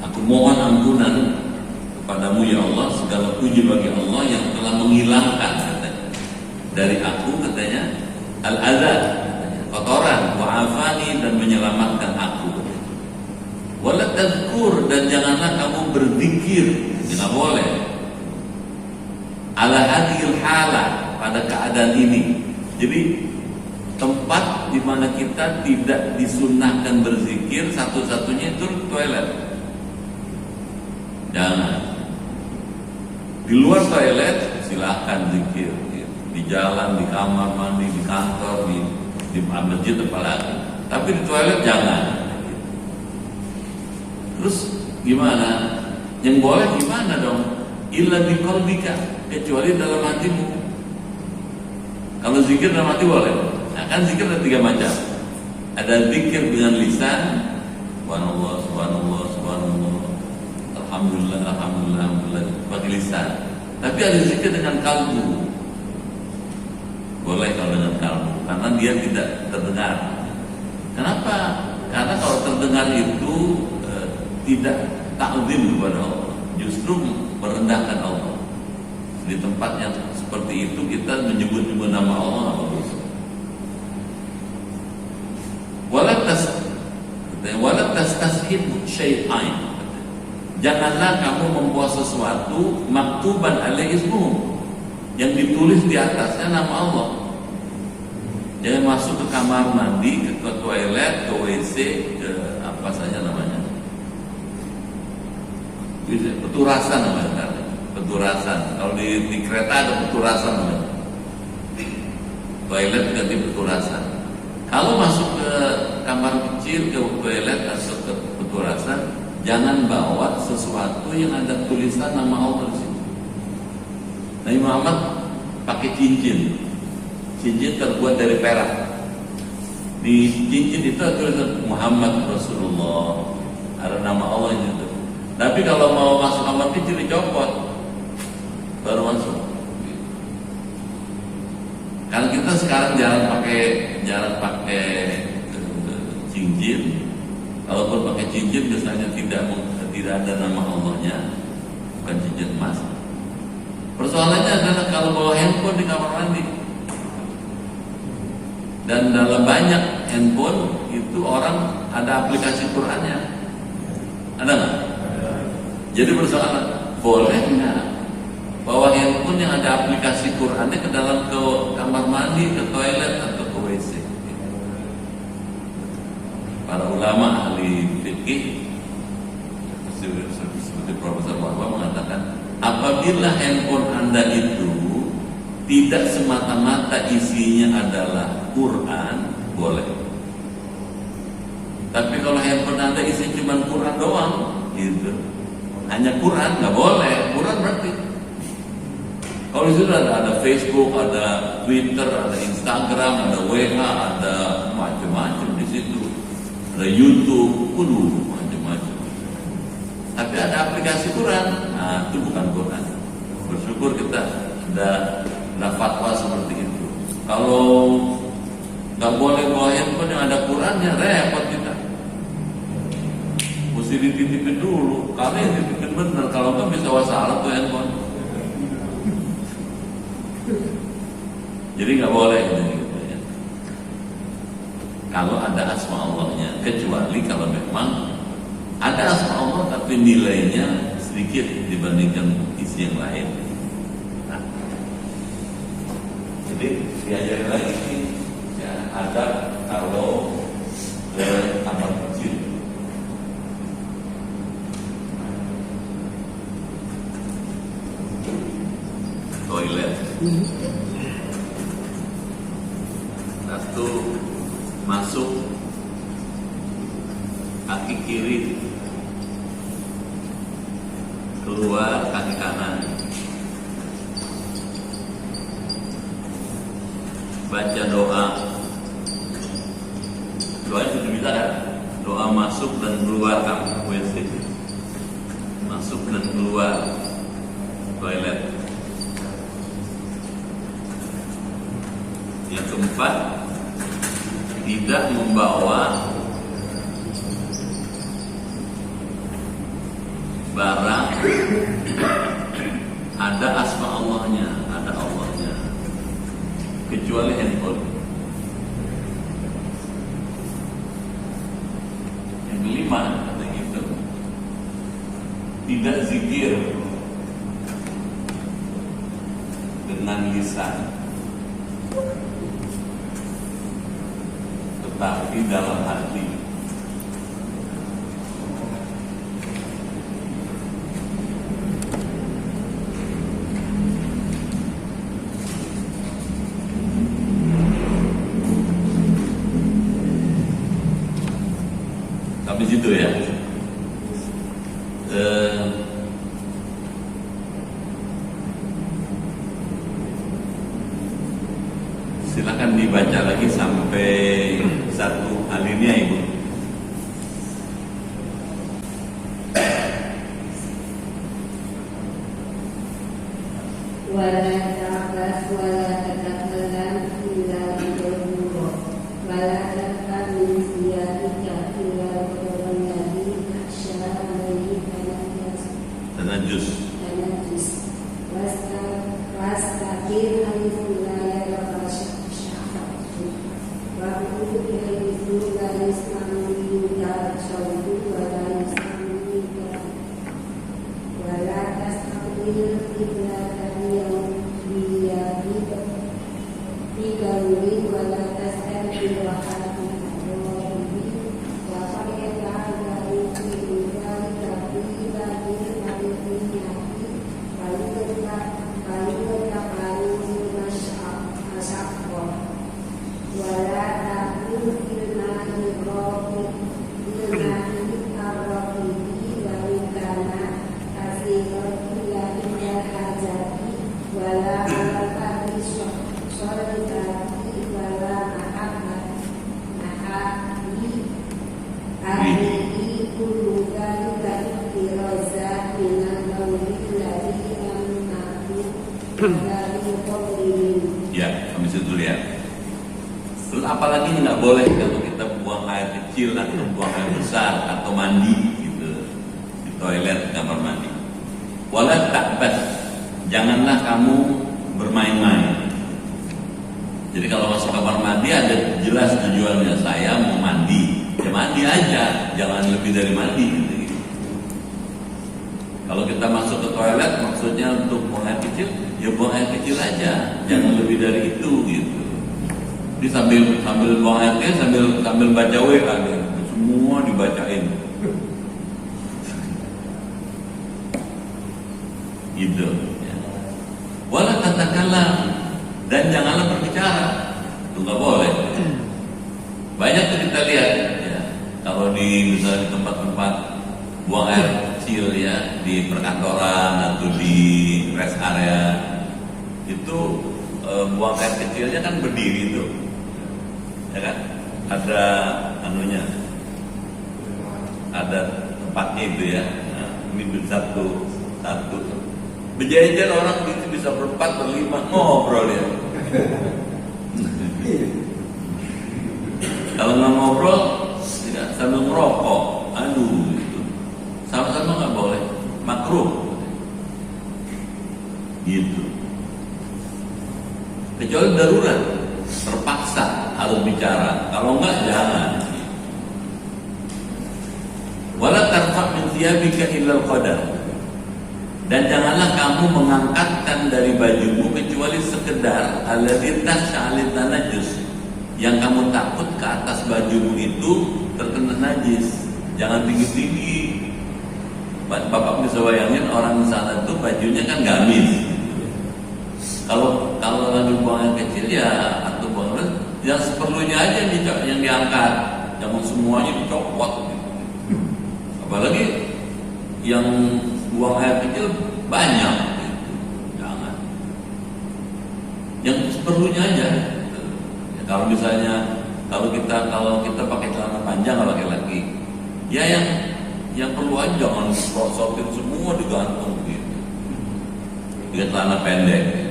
Aku mohon ampunan kepadamu ya Allah, segala puji bagi Allah yang telah menghilangkan katanya dari aku katanya al-adza, kotoran, wa afani, dan menyelamatkan aku. Wala tadhkur, dan janganlah kamu berzikir, tidak boleh, ala hadhil hala, pada keadaan ini. Jadi tempat di mana kita tidak disunnahkan berzikir satu-satunya itu toilet. Jangan. Di luar toilet silahkan zikir, di jalan, di kamar mandi, di kantor, di masjid apalagi. Tapi di toilet jangan. Terus gimana? Yang boleh gimana dong? Illa biqalbika, kecuali dalam hatimu. Kalau zikir dalam hati boleh. Nah, kan zikir ada 3 macam. Ada zikir dengan lisan, subhanallah, subhanallah, subhanallah, alhamdulillah, alhamdulillah, alhamdulillah, pakai lisan. Tapi ada zikir dengan kalbu. Boleh kalau dengan kalbu, karena dia tidak terdengar. Kenapa? Karena kalau terdengar itu tidak ta'zim kepada Allah, justru merendahkan Allah. Di tempat yang seperti itu kita menyebut-nyebut nama Allah apa dosa. Wala tastashhid syai'ain. Janganlah kamu membawa sesuatu maktuban alaihi ismuhu, yang ditulis di atasnya nama Allah. Jangan masuk ke kamar mandi, ke toilet, ke WC, ke apa saja namanya. Peturasan namanya. Peturasan. Kalau di kereta ada peturasan namanya. Toilet ganti peturasan. Kalau masuk ke kamar kecil, ke toilet atau ke peturasan, jangan bawa sesuatu yang ada tulisan nama Allah di situ. Nabi Muhammad pakai cincin. Cincin terbuat dari perak. Di cincin itu ada tulisan Muhammad Rasulullah, ada nama Allah di situ. Tapi kalau mau masuk kamar kecil dicopot, baru masuk. Karena kita sekarang jarang pakai cincin. Kalaupun pakai cincin biasanya tidak ada nama Allahnya, bukan cincin emas. Persoalannya adalah kalau bawa handphone di kamar mandi, dan dalam banyak handphone itu orang ada aplikasi Qur'annya, ada nggak? Jadi persoalan, boleh nggak bawa handphone yang ada aplikasi Qur'annya ke dalam ke kamar mandi, ke toilet atau ke WC? Para ulama ahli fikih seperti Profesor Wahbah mengatakan, apabila handphone Anda itu tidak semata-mata isinya adalah Quran, boleh. Tapi kalau handphone Anda isinya cuma Quran doang, gitu, hanya Quran, nggak boleh. Quran berarti kalau Kalau di situ ada Facebook, ada Twitter, ada Instagram, ada WA, ada macam-macam di situ. Ada YouTube, macam-macam. Tapi ada aplikasi Quran, nah itu bukan Quran. Bersyukur kita ada fatwa seperti itu. Kalau nggak boleh bawa handphone yang ada Qurannya, repot kita. Mesti dititipin dulu, karena yang dititipin benar. Kalau nggak bisa wassalam tuh handphone. Jadi nggak boleh gitu ya. Kalau ada asma Allahnya, kecuali kalau memang ada asma Allah tapi nilainya sedikit dibandingkan isi yang lain. Nah, jadi diajari lagi ya, ada kalau ke kamar kecil. Toilet. Satu masuk kaki kiri, keluar kaki kanan. Baca doa. Doa itu bisa kan? Doa masuk dan keluar WC. Masuk dan keluar toilet. Yang keempat, tidak membawa barang ada asma Allahnya, ada Allahnya, kecuali handphone. Yang kelima, kata gitu, tidak zikir dengan lisan, tetapi dalam hati. Sampai situ ya. Silakan dibaca lagi sampai satu alinea, Ibu. Wala ta'bas wala tatakalam illa bidurur wala tatkan min siyatika illa bidurur nabi aksya alaihi Tanajus. wastakir alaihi la yarqa syafa'atu wa kutu alaihi la yasma'u minka syawdu wa la yasma'u minka wa la tastaqbil qiblatan Digauli wala tas'alil wa hati adwabi wa fa'ila dari dari dari dari niati walika masyaqqa wala takun ilmahi rabbi ilmahi arrabi walikana kasihati lahina hajati wala alaqadi Solikati wala mahabbi Ahli kullu dalika iktiraza Minal mawlid ladhi amnatu Dari qawlin. Ya, kami situ lihat. Terus apalagi nggak boleh kalau kita buang air kecil atau buang air besar atau mandi gitu di toilet, kamar mandi. Wala ta'bas, janganlah kamu bermain-main. Jadi kalau masuk kamar mandi ada jelas tujuannya, saya mau mandi, ya mandi aja, jangan lebih dari mandi gitu. Kalau kita masuk ke toilet maksudnya untuk buang air kecil, ya buang air kecil aja, jangan lebih dari itu gitu. Jadi sambil buang air kecil sambil baca WA gitu, semua dibacain. Gitu. Ya. Wala katakanlah. Dan janganlah berbicara, itu nggak boleh. Banyak tuh kita lihat, ya, kalau misalnya di tempat-tempat buang air kecil ya, di perkantoran atau di rest area, itu buang air kecilnya kan berdiri tuh, ya kan? Ada anunya, ada tempatnya itu ya. Nah, ini satu. Berjajar orang itu bisa berempat, berlima ngobrol ya. Kalau nggak ngobrol, tidak sambil ngerokok, aduh itu sama-sama nggak boleh, makruh. Gitu. Kecuali darurat, terpaksa harus bicara. Kalau enggak jangan. Wala tarfa' min thiyabika illa al-qadar. Dan janganlah kamu mengangkatkan dari bajumu kecuali sekedar alladzi tas'alit najis. Yang kamu takut ke atas bajumu itu terkena najis. Jangan tinggi-tinggi. Bapak bisa bayangin orang di sana tuh bajunya kan gamis. Kalau lagi buang air kecil ya atau buang air, yang seperlunya aja yang diangkat, jangan semuanya dicopot. Apalagi yang buang air kecil banyak, jangan. Yang seperlunya aja. Ya, kalau misalnya kalau kita pakai celana panjang kalau laki-laki, ya yang perlu aja, jangan prosotin semua digantung gitu. Dia celana pendek.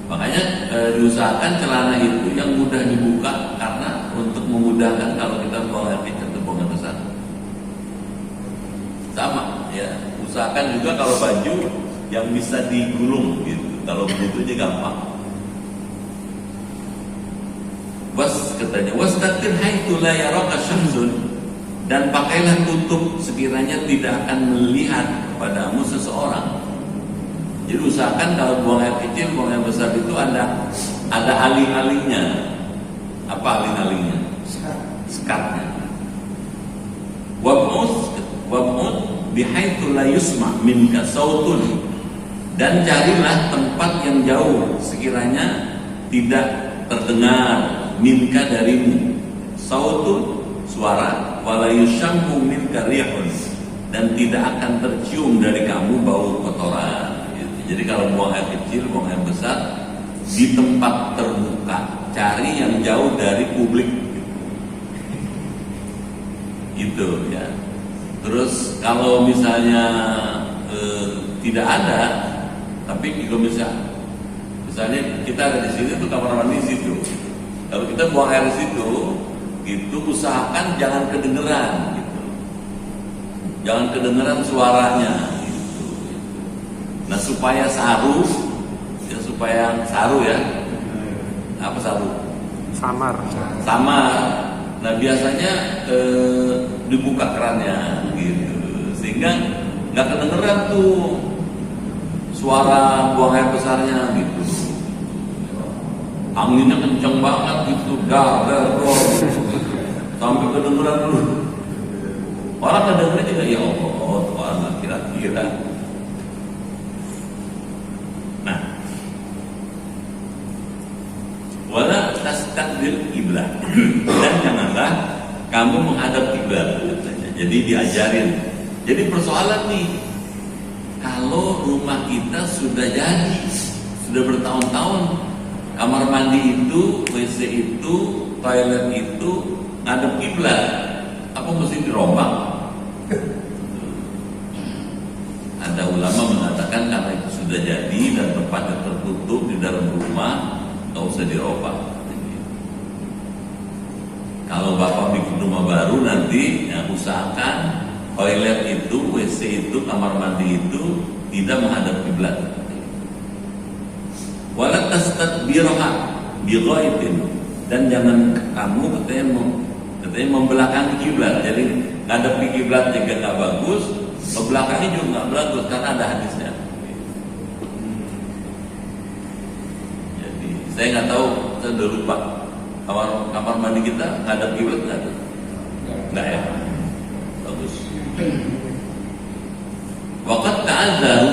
Makanya diusahakan celana itu yang mudah dibuka karena untuk memudahkan kalau kita buang air kecil atau buang air besar. Sama ya, usahakan juga kalau baju yang bisa digulung gitu. Kalau begitu aja gampang. Katanya wastatir haitsu la yaraka syamsun, dan pakailah tutup sekiranya tidak akan melihat kepadamu seseorang. Jadi usahakan kalau buang air kecil, buang air besar itu ada aling-alingnya. Apa aling-alingnya? Sekatnya. Wab'ud bihaitsu la yusma' minka sautun, dan carilah tempat yang jauh sekiranya tidak terdengar minka darimu sautun, suara, wala yusyammu minka rihun, dan tidak akan tercium dari kamu bau kotoran. Jadi kalau buang air kecil, buang air besar di tempat terbuka, cari yang jauh dari publik. Gitu ya. Terus kalau misalnya tidak ada, tapi kalau misalnya kita ada di sini tuh kamar mandi di situ. Kalau kita buang air di situ, itu usahakan jangan kedengeran gitu. Jangan kedengeran suaranya. Nah supaya saru ya, apa saru? Samar. Nah biasanya dibuka kerannya gitu, sehingga nggak kedengeran tuh suara buang air besarnya gitu. Anginnya kencang banget gitu, dar, sampai kedengeran dulu. Orang kedengeran juga ya Allah, orang nggak kira-kira. Wala tastaqbil kiblat, dan janganlah kamu menghadap kiblat. Jadi diajarin. Jadi persoalan nih, kalau rumah kita sudah jadi, sudah bertahun-tahun, kamar mandi itu, WC itu, toilet itu ngadep kiblat, apa mesti dirombak? Ada ulama mengatakan karena itu sudah jadi dan tempatnya tertutup di dalam rumah, nggak usah dirubah. Kalau bapak bikin rumah baru nanti, ya usahakan toilet itu, WC itu, kamar mandi itu tidak menghadap kiblat. Wala tastadbirha bighaitin, dan jangan kamu katanya membelakangi kiblat. Jadi ngadep kiblat juga nggak bagus, membelakangi juga nggak bagus karena ada hadisnya. Saya nggak tahu, saya udah lupa. Kamar mandi kita ngadap kiblat nggak? Nggak ya? Bagus. Waqad ta'adzaru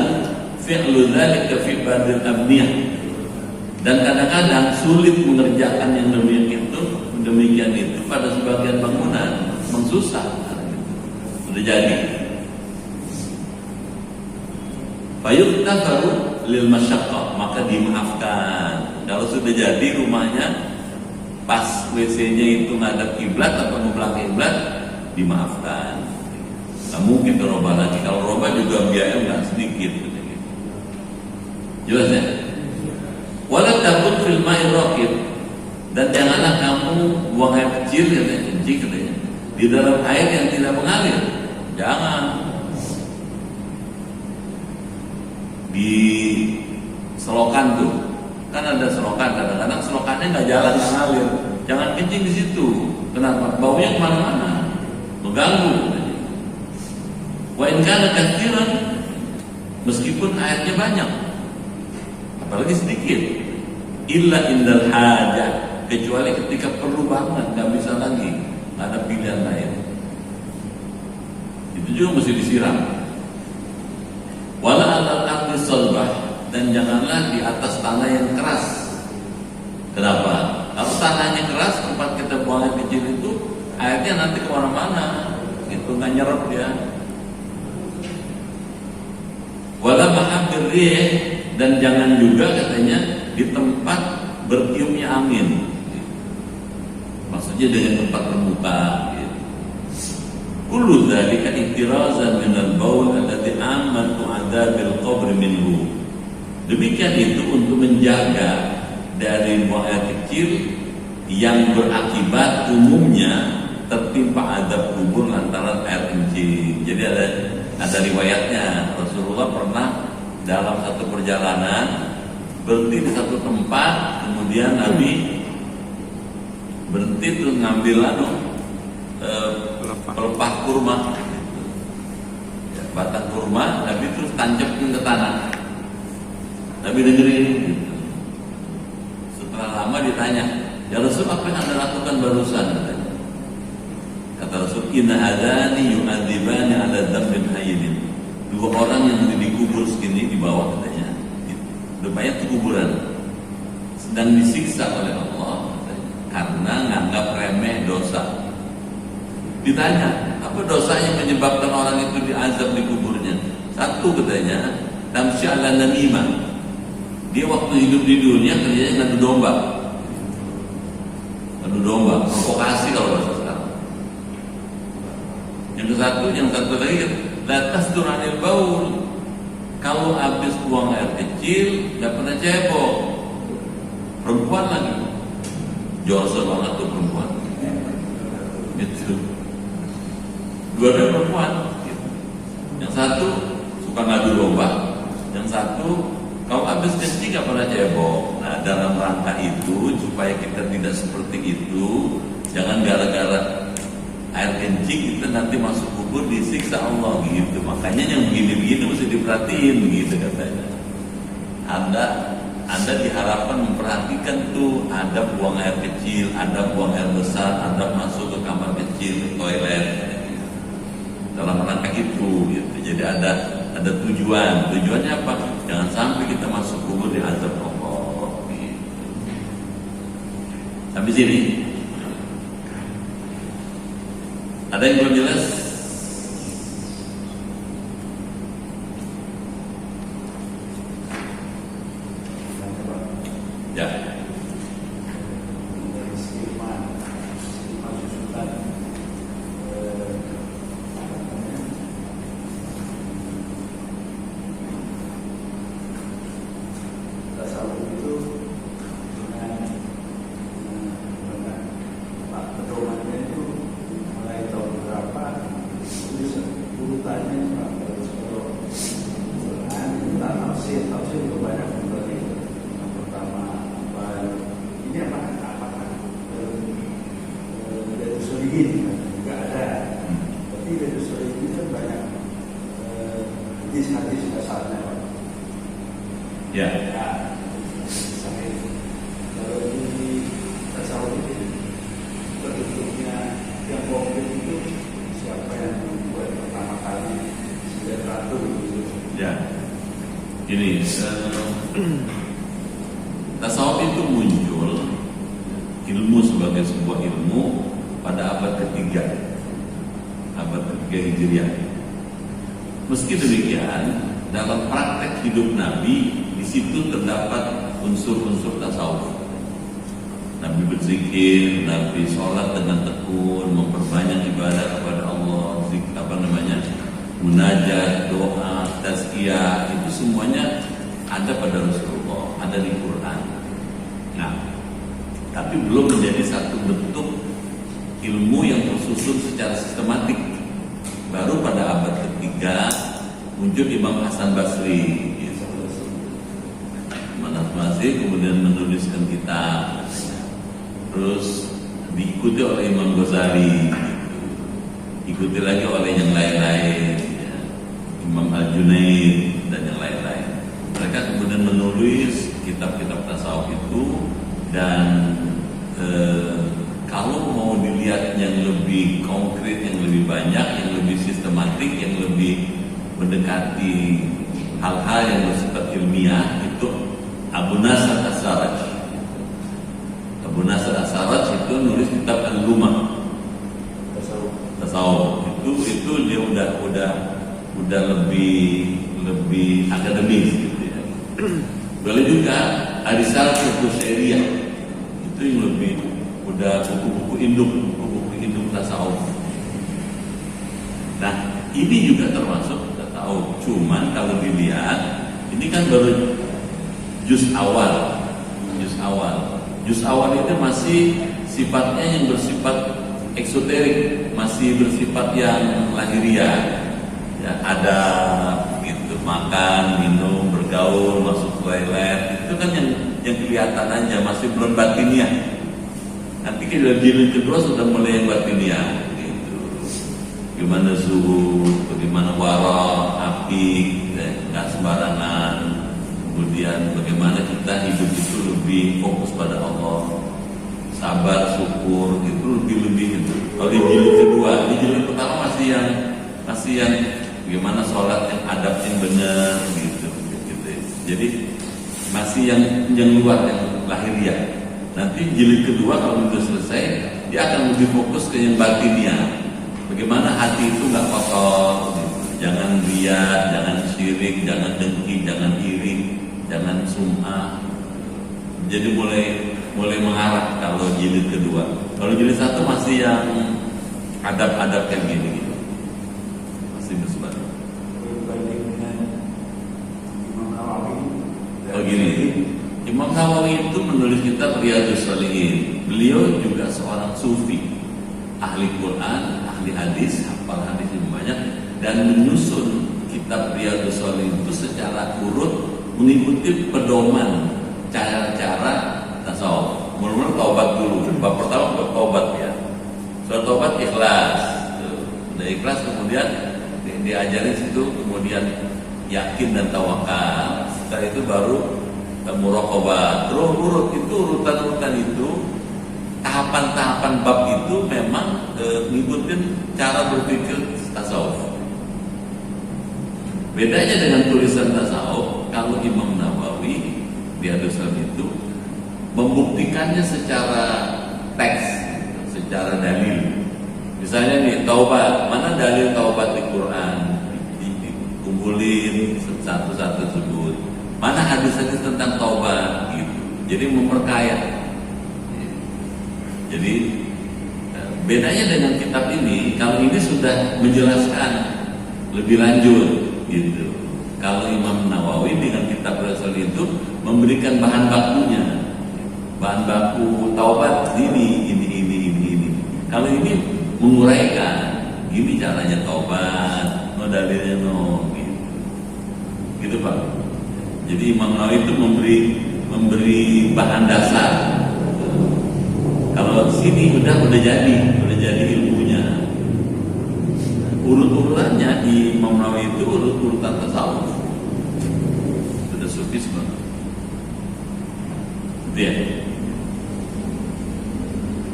fi'lu dzalika fi ba'dil abniyah. Dan kadang-kadang sulit mengerjakan yang demikian itu pada sebagian bangunan, mensusah. Sudah jadi. Fayuqtafaru lil masyaqqah, maka dimaafkan. Kalau sudah jadi rumahnya pas WC-nya itu ngadep kiblat atau ngebelakang kiblat, dimaafkan. Nggak mungkin dirubah lagi. Kalau rubah juga biaya nggak sedikit. Jelas ya? Wala tabut fil ma'ir raqib, dan janganlah kamu buang air kecil, katanya, kencing katanya, di dalam air yang tidak mengalir. Jangan. Di selokan tuh kan ada selokan, kadang-kadang selokannya nggak jalan, nggak ngalir. Jangan kencing di situ. Kenapa? Baunya kemana-mana, mengganggu. Wa in kana katsiran, meskipun airnya banyak, apalagi sedikit, illa indal hajah, kecuali ketika perlu banget, nggak bisa lagi, nggak ada pilihan lain, itu juga mesti disiram. Wala alal ardi salbah, dan janganlah di atas tanah yang keras. Kenapa? Kalau tanahnya keras, tempat kita buang air kecil itu, airnya nanti kemana-mana, itu nggak nyerap dia. Wala mahabbir rih, dan jangan juga katanya di tempat bertiupnya angin. Maksudnya dengan tempat terbuka. Kullu dzalika ihtirazan min al-baul alladhi amatu 'adzabil qabr minhu. Demikian itu untuk menjaga dari buang air kecil yang berakibat umumnya tertimpa azab kubur lantaran air kencing. Jadi ada riwayatnya, Rasulullah pernah dalam satu perjalanan berhenti di satu tempat, kemudian Nabi berhenti terus ngambil pelepah kurma, ya, batang kurma, Nabi terus tancapin ke tanah. Nabi dengerin gitu. Setelah lama ditanya, ya Rasul, apa yang Anda lakukan barusan? Kata Rasul, inna hadani yu'adzibani ala dzambin hayyin. Dua orang yang dikubur segini di bawah, katanya, udah banyak kuburan, sedang disiksa oleh Allah karena nganggap remeh dosa. Ditanya, apa dosa yang menyebabkan orang itu diazab di kuburnya? Satu, katanya, tamsy ala namimah. Dia waktu hidup di dunia kerjanya ngadu domba, provokasi kalau bahasa sekarang. Yang satu lagi, la tasdur anil baul. Kalau habis buang air kecil, nggak pernah cebok. Perempuan lagi, jorso banget tuh perempuan. Itu dua-dua perempuan. Yang satu suka ngadu domba, yang satu kalau habis kencing nggak pernah cebok. Nah, dalam rangka itu supaya kita tidak seperti itu, jangan gara-gara air kencing kita nanti masuk kubur disiksa Allah gitu. Makanya yang begini-begini mesti diperhatiin gitu katanya. Anda diharapkan memperhatikan tuh, ada buang air kecil, ada buang air besar, ada masuk ke kamar kecil, toilet. Dalam rangka itu gitu. Jadi ada tujuan. Tujuannya apa? Jangan sampai kita masuk kubur di azab Allah. Gitu. Sampai sini. Ada yang belum jelas? Ya. Ya. Kalau di tasawuf itu bentuknya yang konkret itu siapa yang membuat pertama kali sudah teratur gitu. Ya. Ini tasawuf itu muncul ilmu sebagai sebuah ilmu pada abad ketiga Hijriah. Meski demikian, dalam praktek hidup Nabi situ terdapat unsur-unsur tasawuf. Nabi berzikir, Nabi sholat dengan tekun, memperbanyak ibadah kepada Allah, munajat, doa, tazkiyah, itu semuanya ada pada Rasulullah, ada di Quran. Nah, tapi belum menjadi satu bentuk ilmu yang tersusun secara sistematik. Baru pada abad ketiga muncul Imam Hasan Basri, masih kemudian menuliskan kitab, terus diikuti oleh Imam Ghazali, diikuti lagi oleh yang lain-lain, ya, Imam Al-Junaid dan yang lain-lain. Mereka kemudian menulis kitab-kitab tasawuf itu, dan kalau mau dilihat yang lebih konkret, yang lebih banyak, yang lebih sistematik, yang lebih mendekati hal-hal yang bersifat ilmiah, itu Abu Nasr As-Sarraj. Abu Nasr As-Sarraj itu nulis kitab Al-Lumah tasawuf. Itu dia udah lebih akademis gitu ya. Boleh juga Arisal Syariah, itu yang lebih udah buku-buku induk tasawuf. Nah, ini juga termasuk tasawuf. Cuman kalau dilihat, ini kan baru juz awal. Juz awal itu masih sifatnya yang bersifat eksoterik, masih bersifat yang lahiriah. Ya, ada gitu, makan, minum, bergaul, masuk toilet, itu kan yang kelihatan aja, masih belum batiniah. Nanti kita jilid kedua sudah mulai yang batiniah gitu. Gimana zuhud, bagaimana wara, api, nggak sembarangan. Kemudian bagaimana kita hidup itu lebih fokus pada Allah, sabar, syukur, itu lebih itu. Kalau di jilid kedua, di jilid pertama masih yang bagaimana sholat yang adab yang benar gitu. Jadi masih yang luar, yang lahiriah. Nanti jilid kedua kalau sudah selesai, dia akan lebih fokus ke yang batiniah. Bagaimana hati itu nggak kotor, gitu. Jangan riya, jangan syirik, jangan dengki, jangan iri, jangan sum'ah. Jadi mulai mengarah kalau jilid kedua. Kalau jilid satu masih yang adab-adab kayak gini gitu. Masih bersifat. Oh gini, Imam Nawawi itu menulis kitab Riyadhus Shalihin. Beliau juga seorang sufi, ahli Quran, ahli hadis, hafal hadis yang banyak, dan menyusun kitab Riyadhus Shalihin itu secara urut mengikuti pedoman cara-cara tasawuf. Mula-mula taubat dulu. Bab pertama bab taubat ya. Soal taubat ikhlas. Udah ikhlas kemudian diajarin situ, kemudian yakin dan tawakal. Setelah itu baru muraqabah. Terus urut itu, urutan-urutan itu, tahapan-tahapan bab itu memang ngikutin cara berpikir tasawuf. Bedanya dengan tulisan tasawuf, kalau Imam Nawawi di Ad-Dusul itu membuktikannya secara teks, secara dalil. Misalnya nih taubat, mana dalil taubat di Quran? Dikumpulin satu-satu sebut. Mana hadis-hadis tentang taubat gitu. Jadi memperkaya. Jadi bedanya dengan kitab ini, kalau ini sudah menjelaskan lebih lanjut gitu. Kalau Imam Nawawi dengan kitab Rasul itu memberikan bahan bakunya, bahan baku taubat ini. Kalau ini menguraikan, gini caranya taubat, no dalilnya no, gitu Pak. Jadi Imam Nawawi itu memberi bahan dasar. Kalau sini udah jadi ilmunya. Urut-urutannya di Imam Nawawi itu urut-urutan tasawuf. Sudah sufisme. Gitu ya.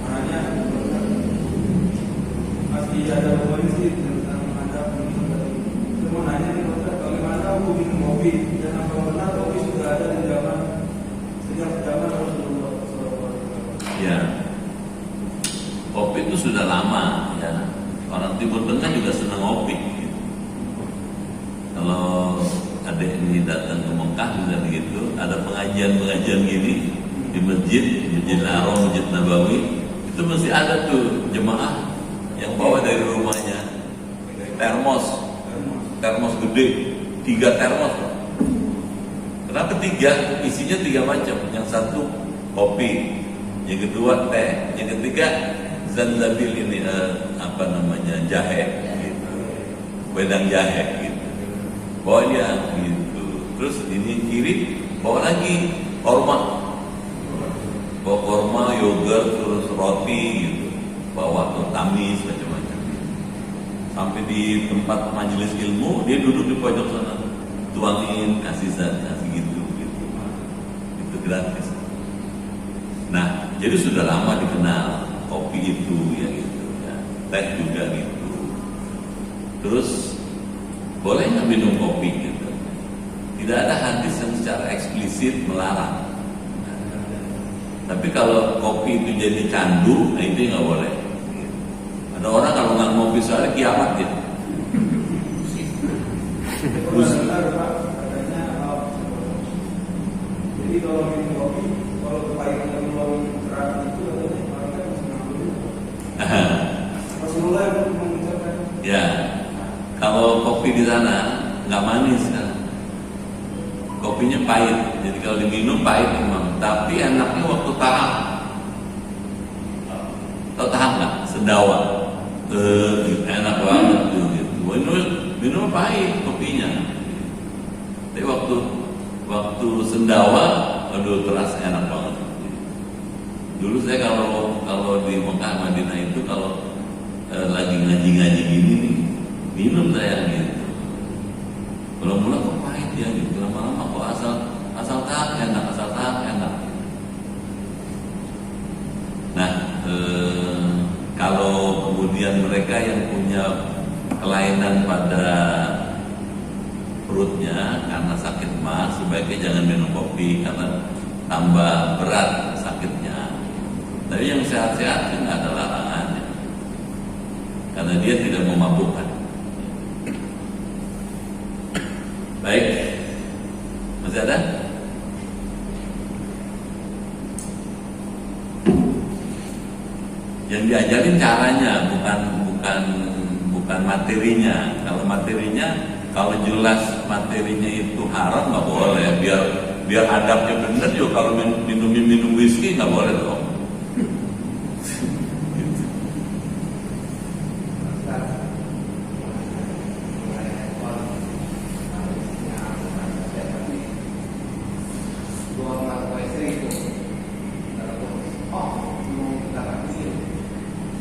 Makanya masih ada kondisi tentang adab minum tadi. Saya mau nanya nih Ustaz, bagaimana hukum minum kopi dan apa benar kopi sudah ada di sejak zaman Rasulullah SAW? Ya. Kopi itu sudah lama ya. Orang Timur Tengah juga senang kopi. Kalau adek ini datang ke Mekah dan gitu, ada pengajian gini di Masjid Haram, Masjid Nabawi, itu masih ada tuh jemaah yang bawa dari rumahnya termos gede, 3 termos. Kenapa 3? Isinya 3 macam. Yang satu kopi, yang kedua teh, yang ketiga zanzabil ini jahe, gitu. Wedang jahe gitu. Bawa dia gitu. Terus ini kiri bawa lagi korma, yogurt, terus roti gitu. Bawa tuh tamis macam-macam. Sampai di tempat majelis ilmu, dia duduk di pojok sana, tuangin, kasih gitu. Itu gratis. Nah, jadi sudah lama dikenal kopi itu ya gitu, ya. Teh juga gitu. Terus boleh nggak minum kopi gitu? Tidak ada hadis yang secara eksplisit melarang. Tapi kalau kopi itu jadi candu, nah itu nggak boleh. Ada orang kalau nggak ngopi soalnya kiamat gitu. Jadi kalau minum kopi, kalau kepahitan yang melalui keterangan itu katanya orang kan masih ngambil. Rasulullah mengucapkan. Ya, kalau kopi di sana nggak manis kan, kopinya pahit. Jadi kalau diminum pahit memang, tapi enaknya waktu tahap. Tahu tahap nggak? Sendawa. Enak banget tuh gitu. Minum pahit kopinya. Tapi waktu sendawa, aduh terasa enak banget. Dulu saya kalau di Mekah Madinah itu kalau lagi ngaji gini nih, minum saya gitu. Mula-mula kok pahit ya gitu, lama-lama kok asal tak enak. Nah, kalau kemudian mereka yang punya kelainan pada perutnya karena sakit mah, sebaiknya jangan minum kopi karena tambah berat sakitnya. Tapi yang sehat-sehat nggak ada larangannya, karena dia tidak memabukkan. Baik, masih ada? Yang diajarin caranya, bukan materinya. Kalau materinya, kalau jelas materinya itu haram nggak boleh. Biar adabnya bener juga. Kalau minum whisky nggak boleh dong.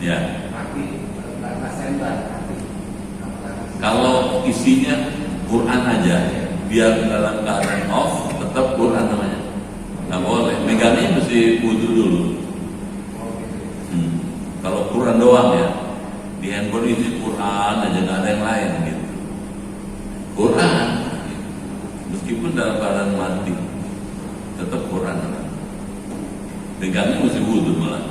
Ya. Kalau isinya Quran aja, biar dalam keadaan off, tetap Quran namanya. Nggak boleh. Megangnya mesti wudu dulu. Kalau Quran doang ya, di handphone isi Quran aja, nggak ada yang lain gitu. Quran, meskipun dalam keadaan mati, tetap Quran. Megangnya mesti wudu malah.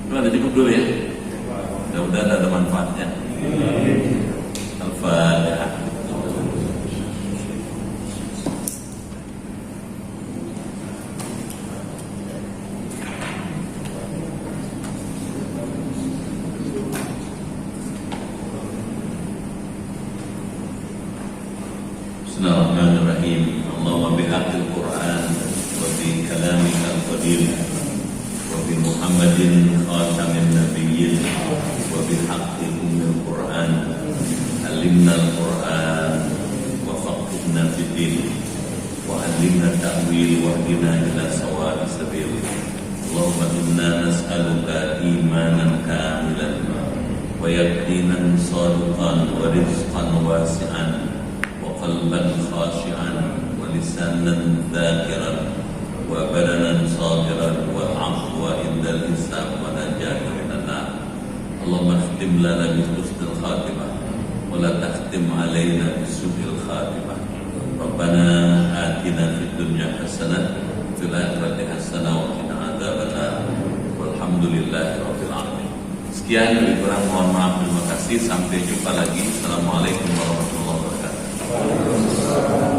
Itu ada cukup dulu ya. Mudah-mudahan ada manfaatnya. Al-Fatihah. Bismillahirrahmanirrahim. Allahumma bihaqqil Qur'an wa bi kalamika al-qadim wa bi Muhammadin khatamin nabiyyin wa bi haqqi ummil Qur'an alimna al-Qur'an wa faqihna fid din wa alimna ta'wil wa hdina ila sawa'i sabil. Allahumma inna nas'aluka imanan kamilan wa yaqinan sadiqan wa rizqan wasi'an قلبا خاشعا ولسانا ذاكرا وبدنا صابرا والعفو عند الحساب ونجاة من النار. اللهم اختم لنا بحسن الخاتمة ولا تختم علينا بسوء الخاتمة. ربنا آتنا في الدنيا حسنة وفي الآخرة حسنة وقنا عذاب النار والحمد لله رب العالمين. Sekian, lebih kurang mohon maaf, terima kasih. Sampai jumpa lagi. Assalamualaikum warahmatullahi wabarakatuh.